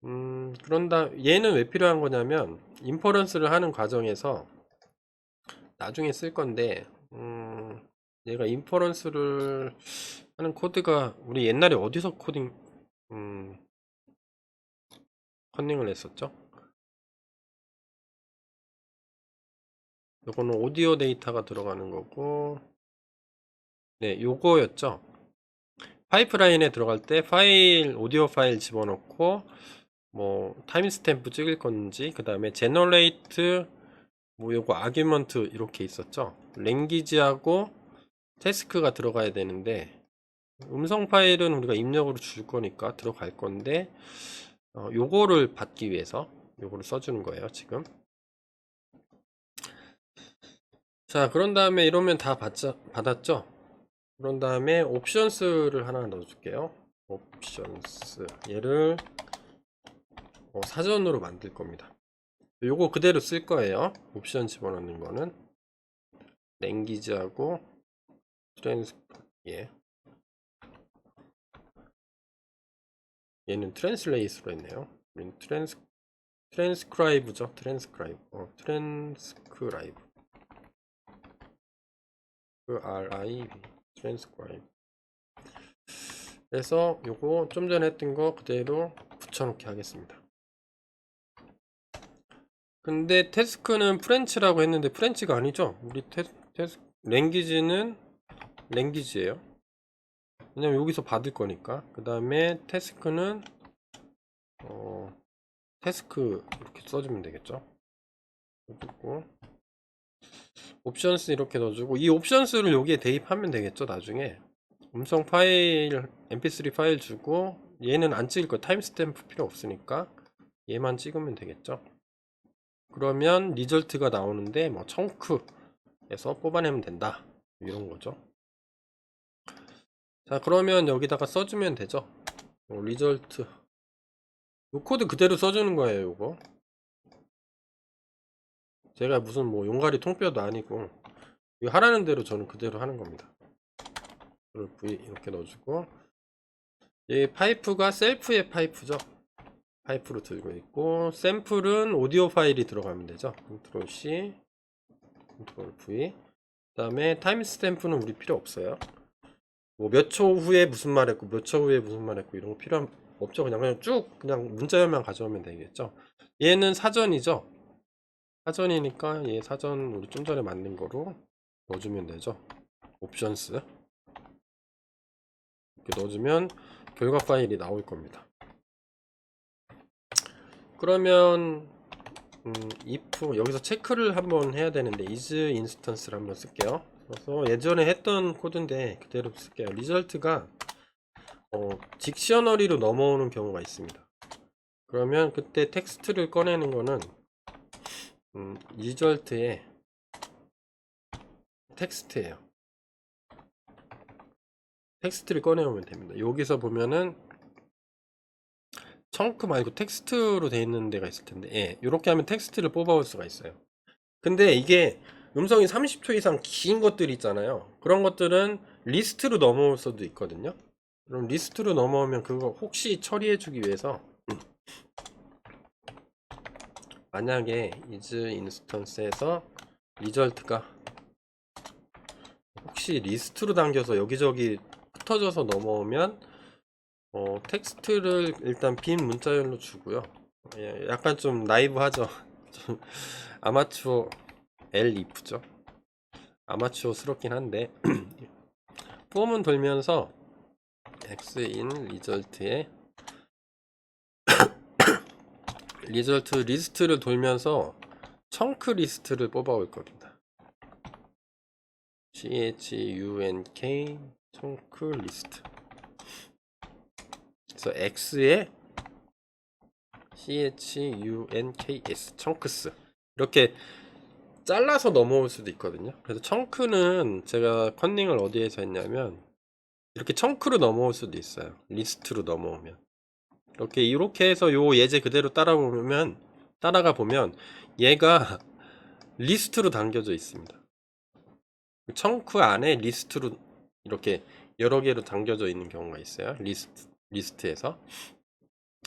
그런다 얘는 왜 필요한 거냐면 인퍼런스를 하는 과정에서 나중에 쓸 건데 얘가 인퍼런스를 하는 코드가 우리 옛날에 어디서 컨닝을 했었죠. 요거는 오디오 데이터가 들어가는 거고, 네, 요거였죠. 파이프라인에 들어갈 때 오디오 파일 집어넣고 뭐 타임스탬프 찍을 건지, 그 다음에 제너레이트 뭐 요거 아규먼트 이렇게 있었죠. 랭귀지하고 태스크가 들어가야 되는데 음성 파일은 우리가 입력으로 줄 거니까 들어갈 건데 요거를 받기 위해서 요거를 써주는 거예요 지금. 자, 그런 다음에 이러면 다 받았죠. 그런 다음에 옵션스를 하나 넣어줄게요. 옵션스 얘를 사전으로 만들 겁니다. 요거 그대로 쓸 거예요. 옵션 집어넣는 거는 랭귀지하고 얘는 트랜슬레이스로 했네요. 트랜스크라이브죠. 트랜스크라이브. RIB 트랜스크라이브. 그래서 요거 좀 전에 했던 거 그대로 붙여놓기 하겠습니다. 근데 태스크는 프렌치라고 했는데 프렌치가 아니죠. 우리 랭귀지는 랭귀지예요. 왜냐면 여기서 받을 거니까. 그 다음에 태스크는 태스크 이렇게 써주면 되겠죠. 그리고 옵션스 이렇게 넣어주고, 이 옵션스를 여기에 대입하면 되겠죠. 나중에 음성 파일 mp3 파일 주고, 얘는 안 찍을 거 타임스탬프 필요 없으니까 얘만 찍으면 되겠죠. 그러면 리절트가 나오는데 뭐 청크에서 뽑아내면 된다, 이런 거죠. 자, 그러면 여기다가 써주면 되죠. 리절트 요 코드 그대로 써주는 거예요. 요거 제가 무슨 뭐 용가리 통뼈도 아니고 이거 하라는 대로 저는 그대로 하는 겁니다. V 이렇게 넣어주고, 이 파이프가 셀프의 파이프죠. 파이프로 들고 있고, 샘플은 오디오 파일이 들어가면 되죠. 컨트롤 C, 컨트롤 V. 그 다음에 타임스탬프는 우리 필요 없어요. 뭐 몇 초 후에 무슨 말 했고 몇 초 후에 무슨 말 했고 이런 거 필요 없죠. 그냥 쭉 그냥 문자열만 가져오면 되겠죠. 얘는 사전이죠. 사전이니까 얘 사전 우리 좀 전에 만든 거로 넣어주면 되죠. 옵션스 이렇게 넣어주면 결과 파일이 나올 겁니다. 그러면 if 여기서 체크를 한번 해야 되는데 is instance를 한번 쓸게요. 그래서 예전에 했던 코드인데 그대로 쓸게요. 리절트가 딕셔너리로 넘어오는 경우가 있습니다. 그러면 그때 텍스트를 꺼내는 거는 리절트의 텍스트예요. 텍스트를 꺼내오면 됩니다. 여기서 보면은 청크 말고 텍스트로 되어 있는 데가 있을 텐데, 예, 이렇게 하면 텍스트를 뽑아올 수가 있어요. 근데 이게 음성이 30초 이상 긴 것들 있잖아요. 그런 것들은 리스트로 넘어올 수도 있거든요. 그럼 리스트로 넘어오면 그거 혹시 처리해주기 위해서 만약에 is instance에서 리절트가 혹시 리스트로 당겨서 여기저기 흩어져서 넘어오면 텍스트를 일단 빈 문자열로 주고요. 예, 약간 좀 나이브하죠. 좀 아마추어 if죠. 아마추어스럽긴 한데 폼은 돌면서 xin 리절트에 리절트 리스트를 돌면서 청크 리스트를 뽑아올 겁니다. chunk 청크 리스트. 그래서 x에 chunks 청크스 이렇게 잘라서 넘어올 수도 있거든요. 그래서 청크는 제가 컨닝을 어디에서 했냐면 이렇게 청크로 넘어올 수도 있어요. 리스트로 넘어오면 이렇게 해서 요 예제 그대로 따라가 보면 얘가 리스트로 당겨져 있습니다. 청크 안에 리스트로 이렇게 여러 개로 당겨져 있는 경우가 있어요. 리스트에서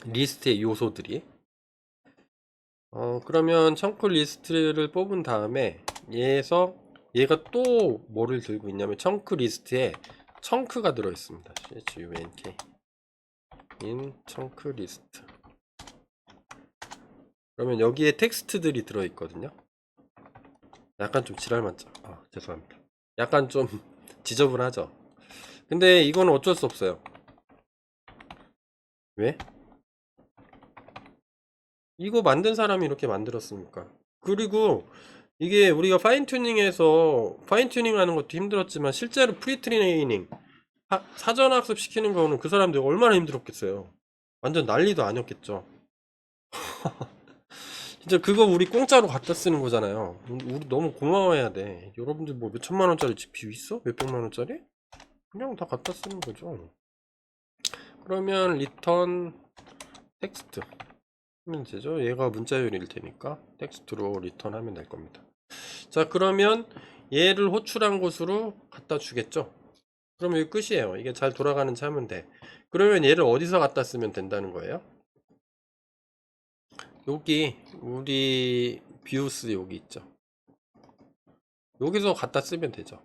리스트의 요소들이 그러면 청크 리스트를 뽑은 다음에 얘가 또 뭐를 들고 있냐면 청크 리스트에 청크가 들어 있습니다. chunk in 청크 리스트. 그러면 여기에 텍스트들이 들어 있거든요. 약간 좀 지랄맞죠? 죄송합니다. 약간 좀 지저분하죠? 근데 이건 어쩔 수 없어요. 왜? 이거 만든 사람이 이렇게 만들었으니까. 그리고 이게 우리가 파인튜닝 하는 것도 힘들었지만 실제로 프리트레이닝 사전 학습 시키는 거는 그 사람들 얼마나 힘들었겠어요. 완전 난리도 아니었겠죠. 진짜 그거 우리 공짜로 갖다 쓰는 거잖아요. 우리 너무 고마워해야 돼. 여러분들 뭐 몇 천만 원짜리 GPU 있어? 몇 백만 원짜리? 그냥 다 갖다 쓰는 거죠. 그러면 리턴 텍스트 하면 되죠. 얘가 문자열일 테니까 텍스트로 리턴하면 될 겁니다. 자, 그러면 얘를 호출한 곳으로 갖다 주겠죠. 그러면 이게 끝이에요. 이게 잘 돌아가는지 하면 돼. 그러면 얘를 어디서 갖다 쓰면 된다는 거예요? 여기 우리 비우스 여기 있죠. 여기서 갖다 쓰면 되죠.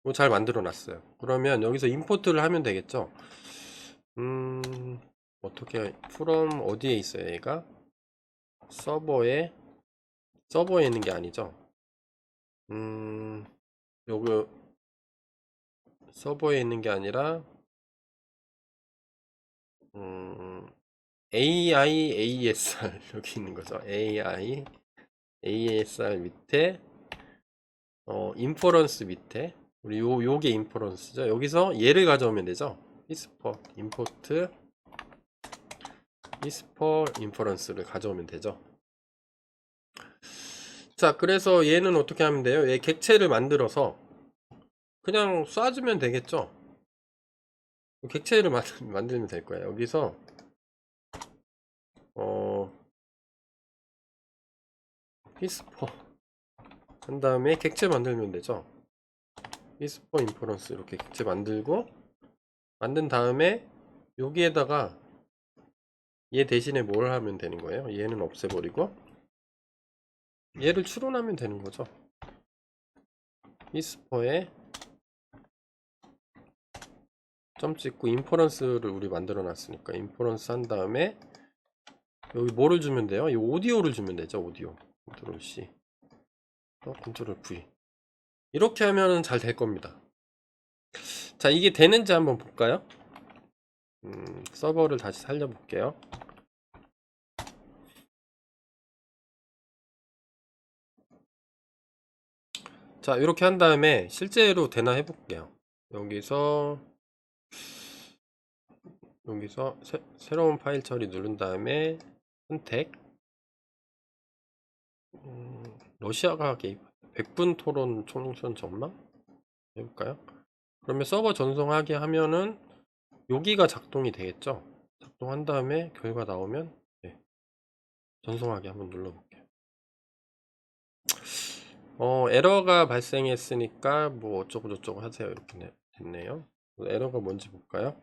이거 잘 만들어 놨어요. 그러면 여기서 임포트를 하면 되겠죠. 어떻게 from 어디에 있어요? 얘가 서버에 있는 게 아니죠. 요거 서버에 있는 게 아니라 AIASR 여기 있는 거죠. AIASR 밑에 인퍼런스 밑에 우리 요게 인퍼런스죠. 여기서 얘를 가져오면 되죠. export import whisper inference를 가져오면 되죠. 자, 그래서 얘는 어떻게 하면 돼요? 얘 객체를 만들어서 그냥 쏴주면 되겠죠. 객체를 만들면 될 거예요. 여기서 whisper 한 다음에 객체 만들면 되죠. whisper inference 이렇게 객체 만들고 만든 다음에 여기에다가 얘 대신에 뭘 하면 되는 거예요? 얘는 없애버리고 얘를 추론하면 되는 거죠. whisper에 점 찍고 인퍼런스를 우리 만들어 놨으니까 인퍼런스 한 다음에 여기 뭐를 주면 돼요? 이 오디오를 주면 되죠. 오디오 컨트롤 C 컨트롤 V 이렇게 하면 잘 될 겁니다. 자, 이게 되는지 한번 볼까요? 서버를 다시 살려볼게요. 자, 이렇게 한 다음에 실제로 되나 해볼게요. 여기서 새로운 파일 처리 누른 다음에 선택 러시아가 개입 100분 토론 총선 전망 해볼까요? 그러면 서버 전송하게 하면은 여기가 작동이 되겠죠. 작동한 다음에 결과 나오면 네, 전송하게 한번 눌러볼게요. 에러가 발생했으니까 뭐 어쩌고 저쩌고 하세요 이렇게 됐네요. 에러가 뭔지 볼까요?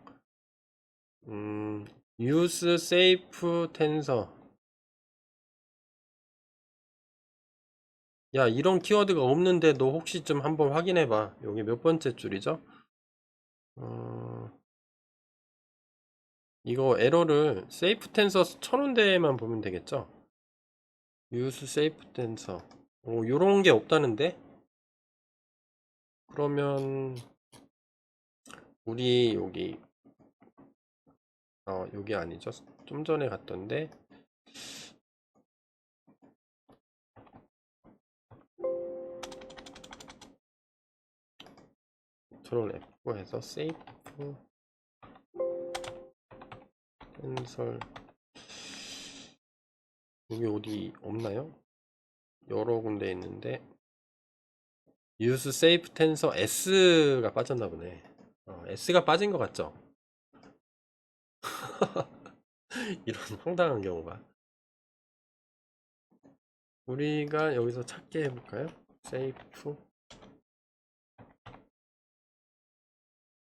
use safe tensor. 야, 이런 키워드가 없는데 너 혹시 좀 한번 확인해 봐. 여기 몇 번째 줄이죠? 이거 에러를 safe tensor 쳐놓은 데에만 보면 되겠죠? use safe tensor. 요런 게 없다는데? 그러면 우리 여기 아니죠? 좀 전에 갔던데 컨트롤 F 해서 세이프 텐설 여기 어디 없나요? 여러 군데 있는데 use safe tensor S가 빠졌나 보네. S가 빠진 것 같죠? 이런 황당한 경우가 우리가 여기서 찾게 해볼까요? safe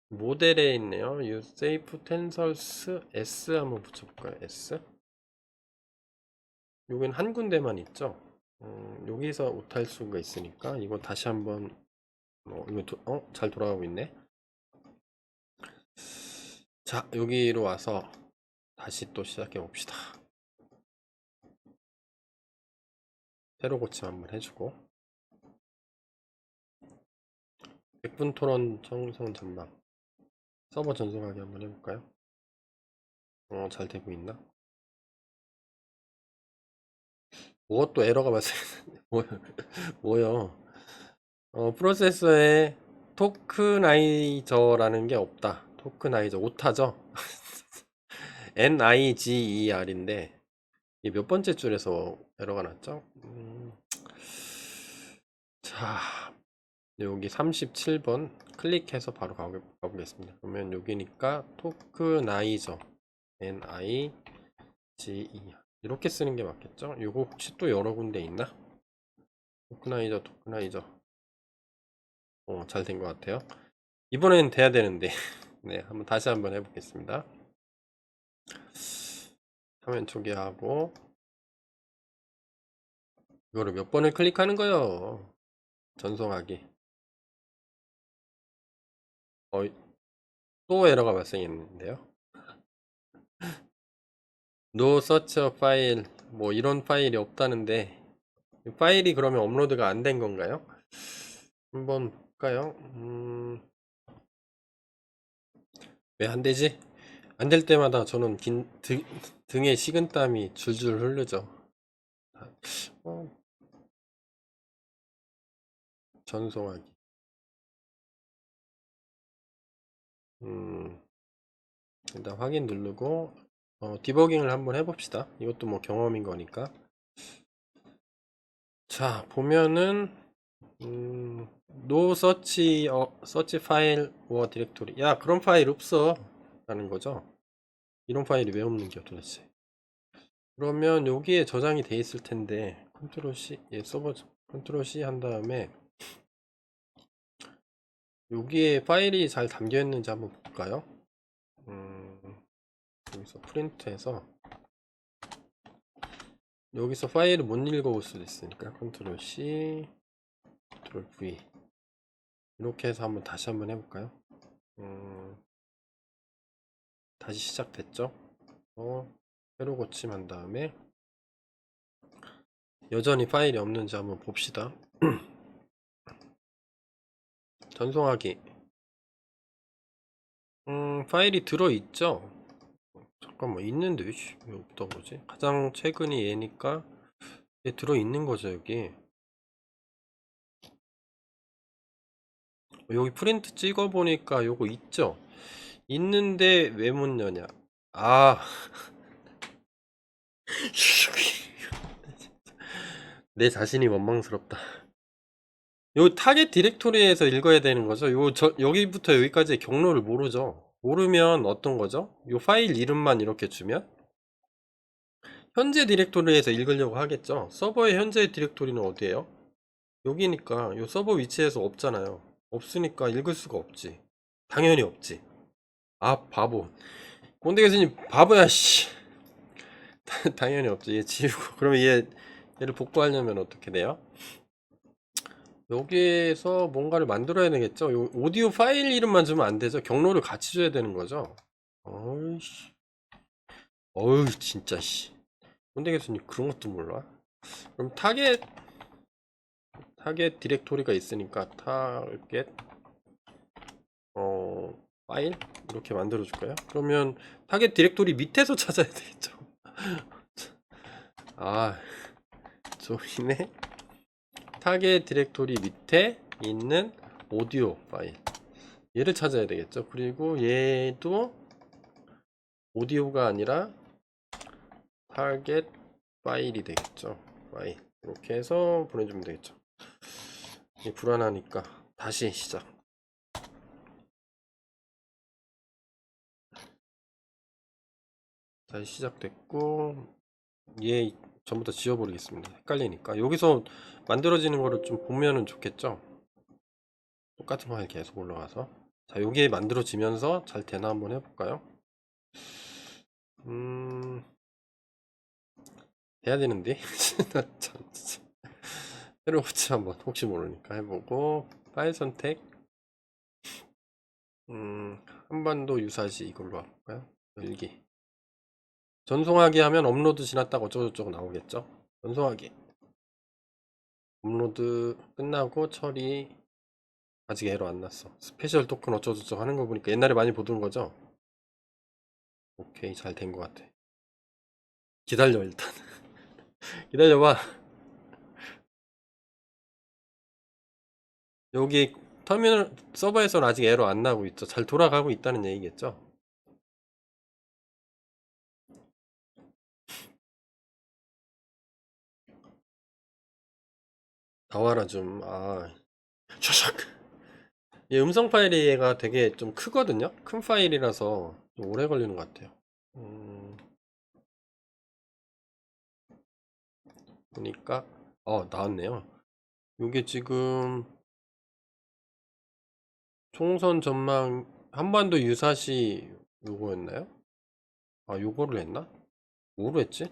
모델에 있네요. use safe tensors S 한번 붙여볼까요? S 여긴 한 군데만 있죠. 여기서 오탈 수가 있으니까 이거 다시 한번 이거 잘 돌아가고 있네. 자, 여기로 와서 다시 또 시작해 봅시다. 새로 고침 한번 해주고 100분 토론 청성 전망 서버 전송하기 한번 해볼까요? 잘 되고 있나? 무엇도 에러가 발생했는데 뭐요? 프로세서에 토크나이저라는 게 없다. 토크나이저 오타죠? NIGER인데 이게 몇 번째 줄에서 에러가 났죠? 자, 여기 37번 클릭해서 바로 가보겠습니다. 그러면 여기니까 토크나이저 NIGE 이렇게 쓰는 게 맞겠죠? 이거 혹시 또 여러 군데 있나? 토크나이저 잘 된 것 같아요. 이번엔 돼야 되는데 네, 다시 한번 해보겠습니다. 화면 초기화하고 이거를 몇 번을 클릭하는 거예요. 전송하기. 또 에러가 발생했는데요. No such file 뭐 이런 파일이 없다는데 파일이 그러면 업로드가 안 된 건가요? 한번 볼까요? 왜 안 되지? 안 될 때마다 저는 등에 식은땀이 줄줄 흐르죠. 어, 전송하기. 일단 확인 누르고 디버깅을 한번 해봅시다. 이것도 뭐 경험인 거니까. 자, 보면은 no search, search file or directory. 야, 그런 파일 없어 라는 거죠. 이런 파일이 왜 없는 게 도대체. 그러면 여기에 저장이 돼 있을 텐데 컨트롤 C, 서버 컨트롤 C 한 다음에 여기에 파일이 잘 담겨 있는지 한번 볼까요? 여기서 프린트해서 여기서 파일을 못 읽어올 수도 있으니까 컨트롤 C, 컨트롤 V 이렇게 해서 한번 다시 한번 해볼까요? 다시 시작됐죠? 새로 고침한 다음에 여전히 파일이 없는지 한번 봅시다. 전송하기. 파일이 들어있죠? 잠깐만, 있는데 왜 없다 보지? 가장 최근이 얘니까 얘 들어있는 거죠, 여기. 여기 프린트 찍어보니까 요거 있죠? 있는데 왜 못 여냐? 아, 내 자신이 원망스럽다. 요 타겟 디렉토리에서 읽어야 되는 거죠. 여기부터 여기까지의 경로를 모르죠. 모르면 어떤 거죠? 요 파일 이름만 이렇게 주면 현재 디렉토리에서 읽으려고 하겠죠. 서버의 현재 디렉토리는 어디에요? 여기니까 요 서버 위치에서 없잖아요. 없으니까 읽을 수가 없지. 당연히 없지. 아, 바보. 꼰대 교수님 바보야 씨. 당연히 없지. 얘 지우고 그러면 얘를 복구하려면 어떻게 돼요? 여기에서 뭔가를 만들어야 되겠죠. 요 오디오 파일 이름만 주면 안 되죠. 경로를 같이 줘야 되는 거죠. 어이씨. 어휴 진짜 씨. 꼰대 교수님 그런 것도 몰라? 그럼 타겟 디렉토리가 있으니까 타겟 파일 이렇게 만들어 줄까요? 그러면 타겟 디렉토리 밑에서 찾아야 되겠죠. 아, 저기네. 타겟 디렉토리 밑에 있는 오디오 파일 얘를 찾아야 되겠죠. 그리고 얘도 오디오가 아니라 타겟 파일이 되겠죠. 파일 이렇게 해서 보내주면 되겠죠. 이게 불안하니까 다시 시작. 다시 시작됐고 얘 전부 다 지워버리겠습니다. 헷갈리니까 여기서 만들어지는 거를 좀 보면은 좋겠죠. 똑같은 파일 계속 올라가서 자 여기에 만들어지면서 잘 되나 한번 해볼까요? 해야 되는데 새로 고치 한번 혹시 모르니까 해보고 파일 선택 한반도 유사시 이걸로 할까요? 열기 전송하기 하면 업로드 지났다고 어쩌고저쩌고 나오겠죠. 전송하기 업로드 끝나고 처리 아직 에러 안 났어. 스페셜 토큰 어쩌고저쩌고 하는 거 보니까 옛날에 많이 보던 거죠. 오케이 잘 된 것 같아. 기다려 일단 기다려봐. 여기 터미널 서버에서는 아직 에러 안 나고 있죠. 잘 돌아가고 있다는 얘기겠죠. 나와라 좀. 아, 샤샥. 이 음성 파일이 얘가 되게 좀 크거든요. 큰 파일이라서 좀 오래 걸리는 것 같아요. 보니까 나왔네요. 이게 지금 총선 전망 한반도 유사시 요거였나요? 아 요거를 했나? 뭐로 했지?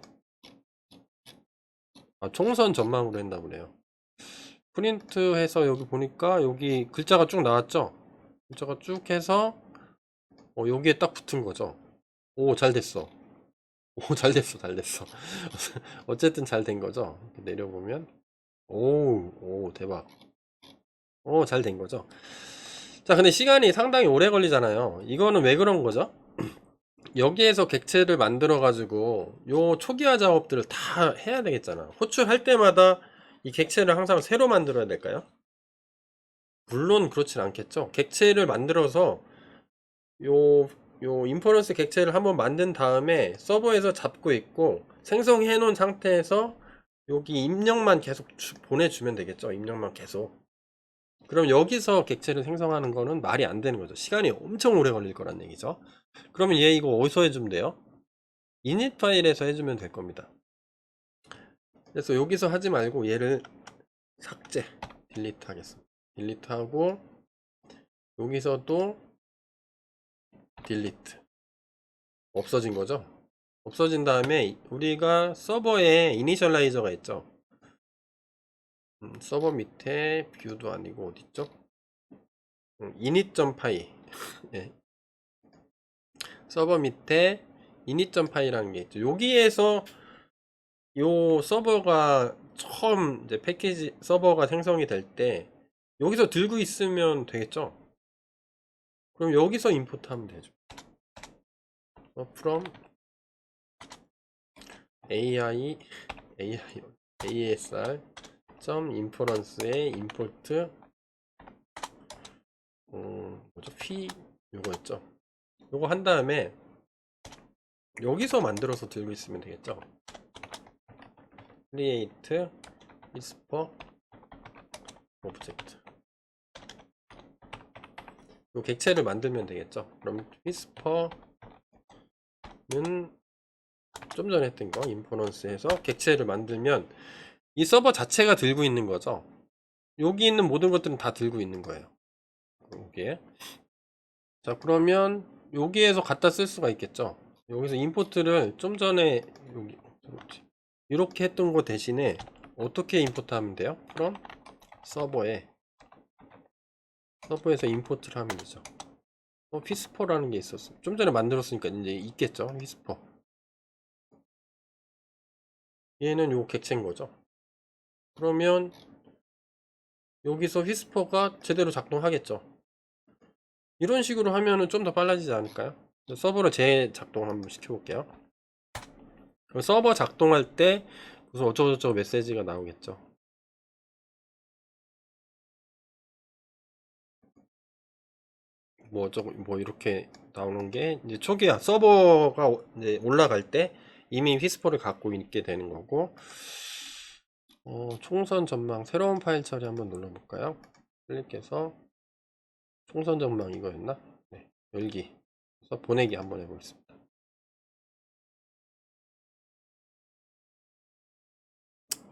아 총선 전망으로 했나 보네요. 프린트 해서 여기 보니까 여기 글자가 쭉 나왔죠? 글자가 쭉 해서 여기에 딱 붙은 거죠. 오 잘 됐어. 오 잘 됐어 잘 됐어. 어쨌든 잘 된 거죠. 내려보면 오 대박. 오 잘 된 거죠. 자 근데 시간이 상당히 오래 걸리잖아요. 이거는 왜 그런 거죠? 여기에서 객체를 만들어 가지고 요 초기화 작업들을 다 해야 되겠잖아. 호출할 때마다 이 객체를 항상 새로 만들어야 될까요? 물론 그렇진 않겠죠. 객체를 만들어서 요 요 인퍼런스 객체를 한번 만든 다음에 서버에서 잡고 있고 생성해 놓은 상태에서 여기 입력만 계속 보내주면 되겠죠. 입력만 계속. 그럼 여기서 객체를 생성하는 거는 말이 안 되는 거죠. 시간이 엄청 오래 걸릴 거란 얘기죠. 그러면 얘 이거 어디서 해주면 돼요? init 파일에서 해주면 될 겁니다. 그래서 여기서 하지 말고 얘를 삭제, 딜리트 하겠습니다. 딜리트 하고 여기서도 딜리트. 없어진 거죠. 없어진 다음에 우리가 서버에 이니셜라이저가 있죠. 서버 밑에 뷰도 아니고 어딨죠? init.py 예. 서버 밑에 init.py라는 게 있죠. 여기에서 요 서버가 처음 이제 패키지 서버가 생성이 될 때 여기서 들고 있으면 되겠죠. 그럼 여기서 임포트 하면 되죠. from asr inference에 import 뭐죠? 요거 있죠. 요거 한 다음에 여기서 만들어서 들고 있으면 되겠죠. create whisper object 요 객체를 만들면 되겠죠. 그럼 whisper는 좀 전에 했던 거 인퍼런스에서 객체를 만들면 이 서버 자체가 들고 있는 거죠. 여기 있는 모든 것들은 다 들고 있는 거예요. 여기에. 자, 그러면 여기에서 갖다 쓸 수가 있겠죠. 여기서 임포트를 좀 전에 여기 이렇게 했던 거 대신에 어떻게 임포트 하면 돼요? 그럼 서버에서 임포트를 하면 되죠. whisper라는 게 있었어. 좀 전에 만들었으니까 이제 있겠죠. whisper. 얘는 요 객체인 거죠. 그러면 여기서 whisper가 제대로 작동하겠죠. 이런 식으로 하면은 좀 더 빨라지지 않을까요? 서버로 재작동 한번 시켜볼게요. 그럼 서버 작동할 때 무슨 어쩌고저쩌고 메시지가 나오겠죠. 뭐 이렇게 나오는 게 이제 초기화 서버가 이제 올라갈 때 이미 휘스퍼를 갖고 있게 되는 거고. 총선 전망 새로운 파일 처리 한번 눌러볼까요? 클릭해서 총선 전망 이거였나? 네, 열기. 그래서 보내기 한번 해보겠습니다.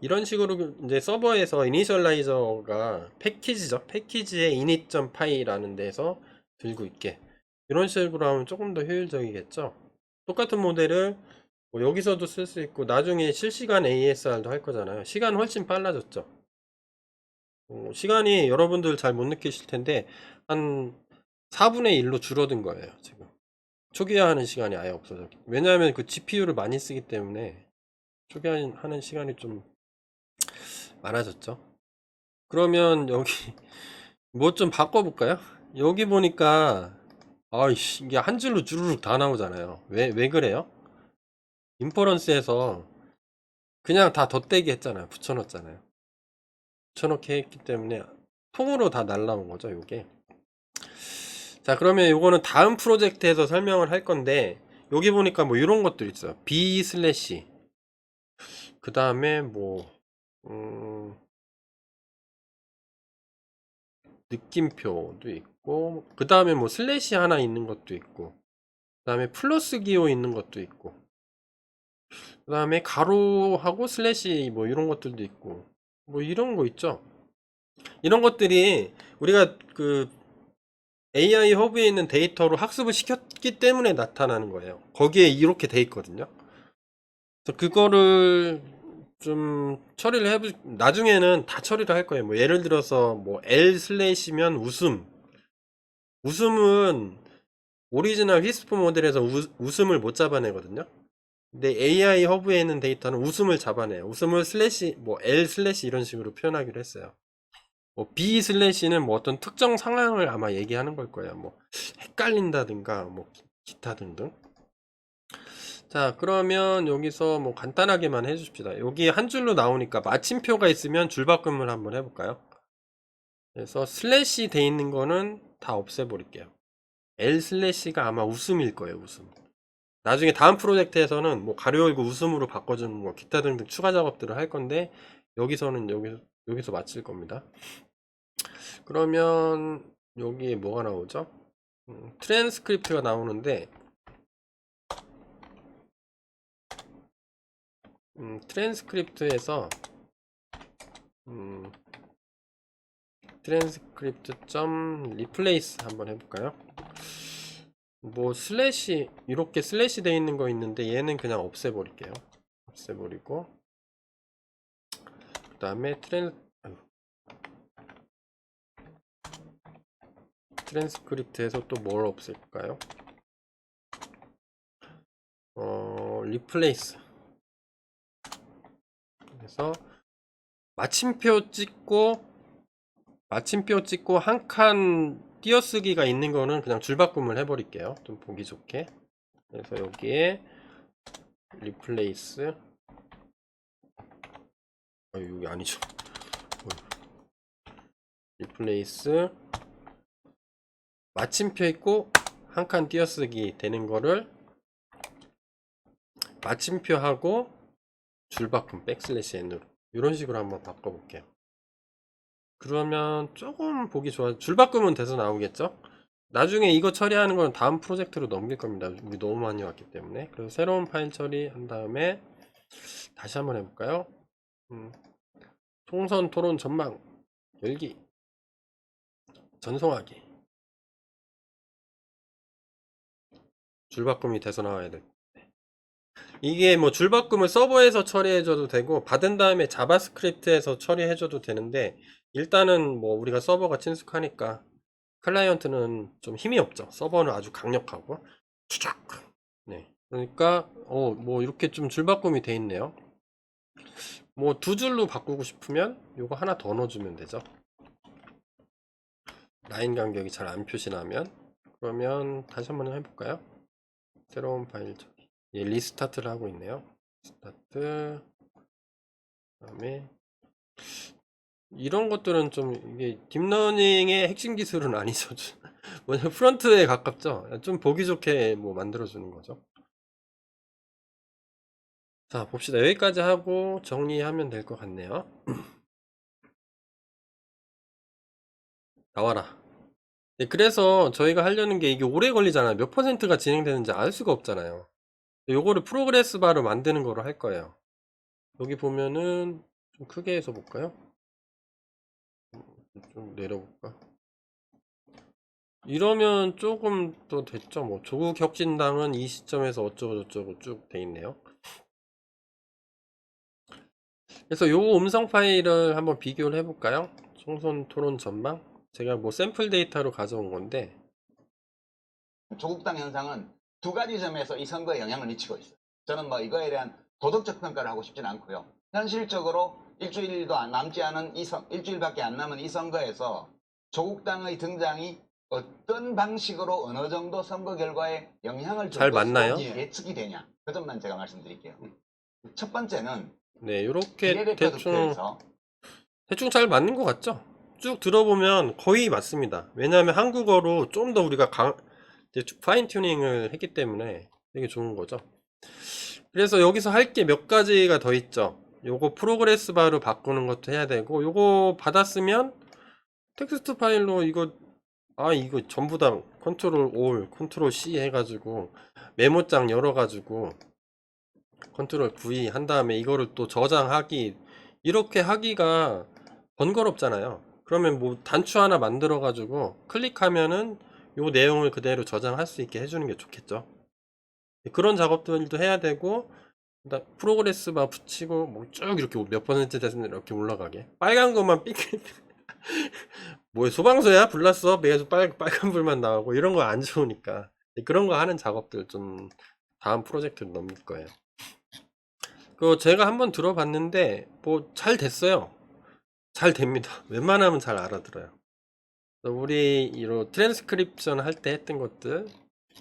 이런 식으로 이제 서버에서 이니셜라이저가 패키지죠. 패키지의 init.py라는 데서 들고 있게. 이런 식으로 하면 조금 더 효율적이겠죠. 똑같은 모델을 뭐 여기서도 쓸 수 있고 나중에 실시간 ASR도 할 거잖아요. 시간 훨씬 빨라졌죠. 시간이 여러분들 잘 못 느끼실 텐데 한 4분의 1로 줄어든 거예요. 지금 초기화하는 시간이 아예 없어졌기. 왜냐하면 그 GPU를 많이 쓰기 때문에 초기화하는 시간이 좀 많아졌죠. 그러면 여기 뭐 좀 바꿔볼까요? 여기 보니까 아이씨 이게 한 줄로 주르륵 다 나오잖아요. 왜 그래요? 인퍼런스에서 그냥 다 덧대기 했잖아요. 붙여넣었잖아요. 붙여넣기 했기 때문에 통으로 다 날라온 거죠. 요게. 자, 그러면 요거는 다음 프로젝트에서 설명을 할 건데 여기 보니까 뭐 이런 것들 있어요. b 슬래시 그 다음에 뭐 느낌표도 있고 그 다음에 뭐 슬래시 하나 있는 것도 있고 그 다음에 플러스 기호 있는 것도 있고 그 다음에 가로하고 슬래시 뭐 이런 것들도 있고 뭐 이런 거 있죠. 이런 것들이 우리가 그 AI 허브에 있는 데이터로 학습을 시켰기 때문에 나타나는 거예요. 거기에 이렇게 돼 있거든요. 그래서 그거를 좀 처리를 나중에는 다 처리를 할 거예요. 뭐 예를 들어서 뭐 L 슬래시면 웃음은 오리지널 휘스프 모델에서 웃음을 못 잡아내거든요. 근데 AI 허브에 있는 데이터는 웃음을 잡아내요. 웃음을 슬래시 뭐 L 슬래시 이런 식으로 표현하기로 했어요. 뭐 B 슬래시는 뭐 어떤 특정 상황을 아마 얘기하는 걸 거예요. 뭐 헷갈린다든가 뭐 기타 등등. 자, 그러면 여기서 뭐 간단하게만 해줍시다. 여기 한 줄로 나오니까 마침표가 있으면 줄바꿈을 한번 해볼까요? 그래서 슬래시 돼 있는 거는 다 없애버릴게요. L/가 아마 웃음일 거예요. 웃음. 나중에 다음 프로젝트에서는 뭐 가로 열고 웃음으로 바꿔주는 뭐 기타 등등 추가 작업들을 할 건데 여기서는 여기서 마칠 겁니다. 그러면 여기에 뭐가 나오죠? 트랜스크립트가 나오는데 트랜스크립트에서 트랜스크립트 점 리플레이스 한번 해볼까요? 뭐 슬래시 이렇게 슬래시 되어 있는 거 있는데 얘는 그냥 없애버릴게요. 없애버리고 그 다음에 트랜스크립트에서 또 뭘 없앨까요? 리플레이스. 그래서 마침표 찍고 한 칸 띄어쓰기가 있는 거는 그냥 줄바꿈을 해버릴게요. 좀 보기 좋게. 그래서 여기에 리플레이스 여기 아니죠. 리플레이스 마침표 있고 한 칸 띄어쓰기 되는 거를 마침표하고 줄바꿈 백슬래시 n으로 이런 식으로 한번 바꿔볼게요. 그러면 조금 보기 좋아요. 줄바꿈은 돼서 나오겠죠? 나중에 이거 처리하는 건 다음 프로젝트로 넘길 겁니다. 우리 너무 많이 왔기 때문에. 그래서 새로운 파일 처리한 다음에 다시 한번 해볼까요? 총선 토론 전망 열기 전송하기 줄바꿈이 돼서 나와야 돼. 이게 뭐 줄바꿈을 서버에서 처리해줘도 되고 받은 다음에 자바스크립트에서 처리해줘도 되는데 일단은 뭐 우리가 서버가 친숙하니까 클라이언트는 좀 힘이 없죠. 서버는 아주 강력하고 추적. 네. 그러니까 뭐 이렇게 좀 줄바꿈이 돼 있네요. 뭐 두 줄로 바꾸고 싶으면 요거 하나 더 넣어주면 되죠. 라인 간격이 잘 안 표시나면 그러면 다시 한번 해볼까요? 새로운 파일 처리. 예, 리스타트를 하고 있네요. 스타트. 그다음에 이런 것들은 좀 이게 딥러닝의 핵심 기술은 아니죠. 뭐냐 프론트에 가깝죠. 좀 보기 좋게 뭐 만들어주는 거죠. 자 봅시다. 여기까지 하고 정리하면 될 것 같네요. 나와라. 네, 그래서 저희가 하려는 게 이게 오래 걸리잖아요. 몇 퍼센트가 진행되는지 알 수가 없잖아요. 요거를 프로그레스 바로 만드는 거로 할 거예요. 여기 보면은 좀 크게 해서 볼까요? 좀 내려볼까? 이러면 조금 더 됐죠. 뭐 조국 혁신당은 이 시점에서 어쩌고 저쩌고 쭉 돼 있네요. 그래서 요 음성 파일을 한번 비교를 해볼까요? 총선 토론 전망. 제가 뭐 샘플 데이터로 가져온 건데 조국당 현상은 두 가지 점에서 이 선거에 영향을 미치고 있어요. 저는 뭐 이거에 대한 도덕적 평가를 하고 싶진 않고요. 현실적으로 일주일도 남지 않은 일주일밖에 안 남은 이 선거에서 조국당의 등장이 어떤 방식으로 어느 정도 선거 결과에 영향을 줄 잘 것으로 맞나요? 예측이 되냐. 그 점만 제가 말씀드릴게요. 첫 번째는 네, 요렇게 비례대표 득표에서 대충 잘 맞는 것 같죠? 쭉 들어보면 거의 맞습니다. 왜냐하면 한국어로 좀 더 우리가 이제 파인 튜닝을 했기 때문에 되게 좋은 거죠. 그래서 여기서 할 게 몇 가지가 더 있죠. 요거 프로그레스 바로 바꾸는 것도 해야 되고 요거 받았으면 텍스트 파일로 이거 전부 다 컨트롤 올 컨트롤 C 해가지고 메모장 열어가지고 컨트롤 V 한 다음에 이거를 또 저장하기 이렇게 하기가 번거롭잖아요. 그러면 뭐 단추 하나 만들어 가지고 클릭하면은 요 내용을 그대로 저장할 수 있게 해주는 게 좋겠죠. 그런 작업들도 해야 되고 프로그레스 바 붙이고 뭐 쭉 이렇게 몇 퍼센트 됐으면 이렇게 올라가게 빨간 것만 삐끗 뭐 소방서야 불났어 계속 빨간 불만 나오고 이런 거 안 좋으니까 그런 거 하는 작업들 좀 다음 프로젝트로 넘길 거예요. 그 제가 한번 들어봤는데 뭐 잘 됐어요. 잘 됩니다. 웬만하면 잘 알아들어요. 우리 이로 트랜스크립션 할 때 했던 것들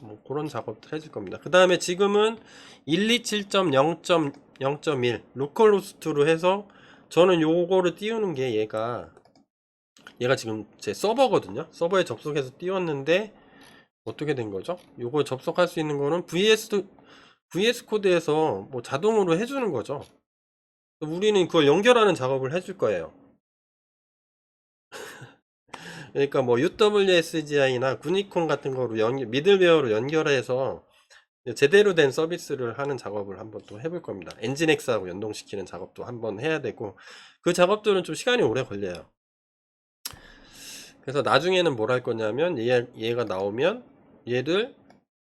뭐 그런 작업들 해줄 겁니다. 그 다음에 지금은 127.0.0.1 로컬호스트로 해서 저는 요거를 띄우는 게 얘가 지금 제 서버거든요. 서버에 접속해서 띄웠는데 어떻게 된 거죠? 요거 접속할 수 있는 거는 VS 코드에서 뭐 자동으로 해주는 거죠. 우리는 그걸 연결하는 작업을 해줄 거예요. 그러니까 뭐 UWSGI나 구니콘 같은 거로 미들웨어로 연결해서 제대로 된 서비스를 하는 작업을 한번 또 해볼 겁니다. 엔진엑스하고 연동시키는 작업도 한번 해야 되고, 그 작업들은 좀 시간이 오래 걸려요. 그래서 나중에는 뭘 할 거냐면 얘가 나오면 얘를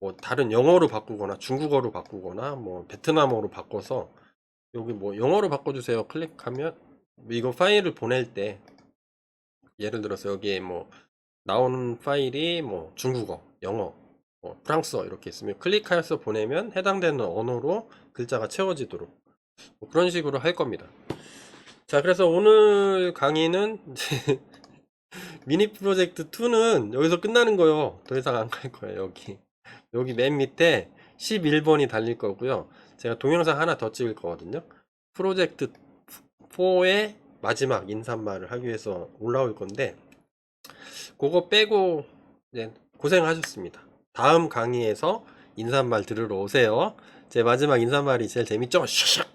뭐 다른 영어로 바꾸거나 중국어로 바꾸거나 뭐 베트남어로 바꿔서, 여기 뭐 영어로 바꿔주세요 클릭하면 이거 파일을 보낼 때, 예를 들어서 여기에 뭐 나오는 파일이 뭐 중국어, 영어, 뭐 프랑스어 이렇게 있으면 클릭해서 보내면 해당되는 언어로 글자가 채워지도록 뭐 그런 식으로 할 겁니다. 자, 그래서 오늘 강의는 이제 미니 프로젝트 2는 여기서 끝나는 거요. 더 이상 안 갈 거예요. 여기 맨 밑에 11번이 달릴 거고요. 제가 동영상 하나 더 찍을 거거든요. 프로젝트 4의 마지막 인사말을 하기 위해서 올라올 건데, 그거 빼고 이제 고생하셨습니다. 다음 강의에서 인사말 들으러 오세요. 제 마지막 인사말이 제일 재밌죠? 샥샥!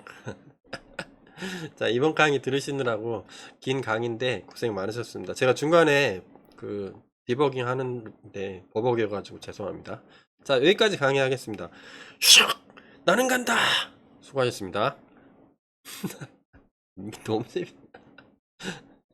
자, 이번 강의 들으시느라고 긴 강의인데 고생 많으셨습니다. 제가 중간에 그 디버깅 하는데 버벅여가지고 죄송합니다. 자, 여기까지 강의하겠습니다. 샥! 나는 간다! 수고하셨습니다. 너무 재밌다.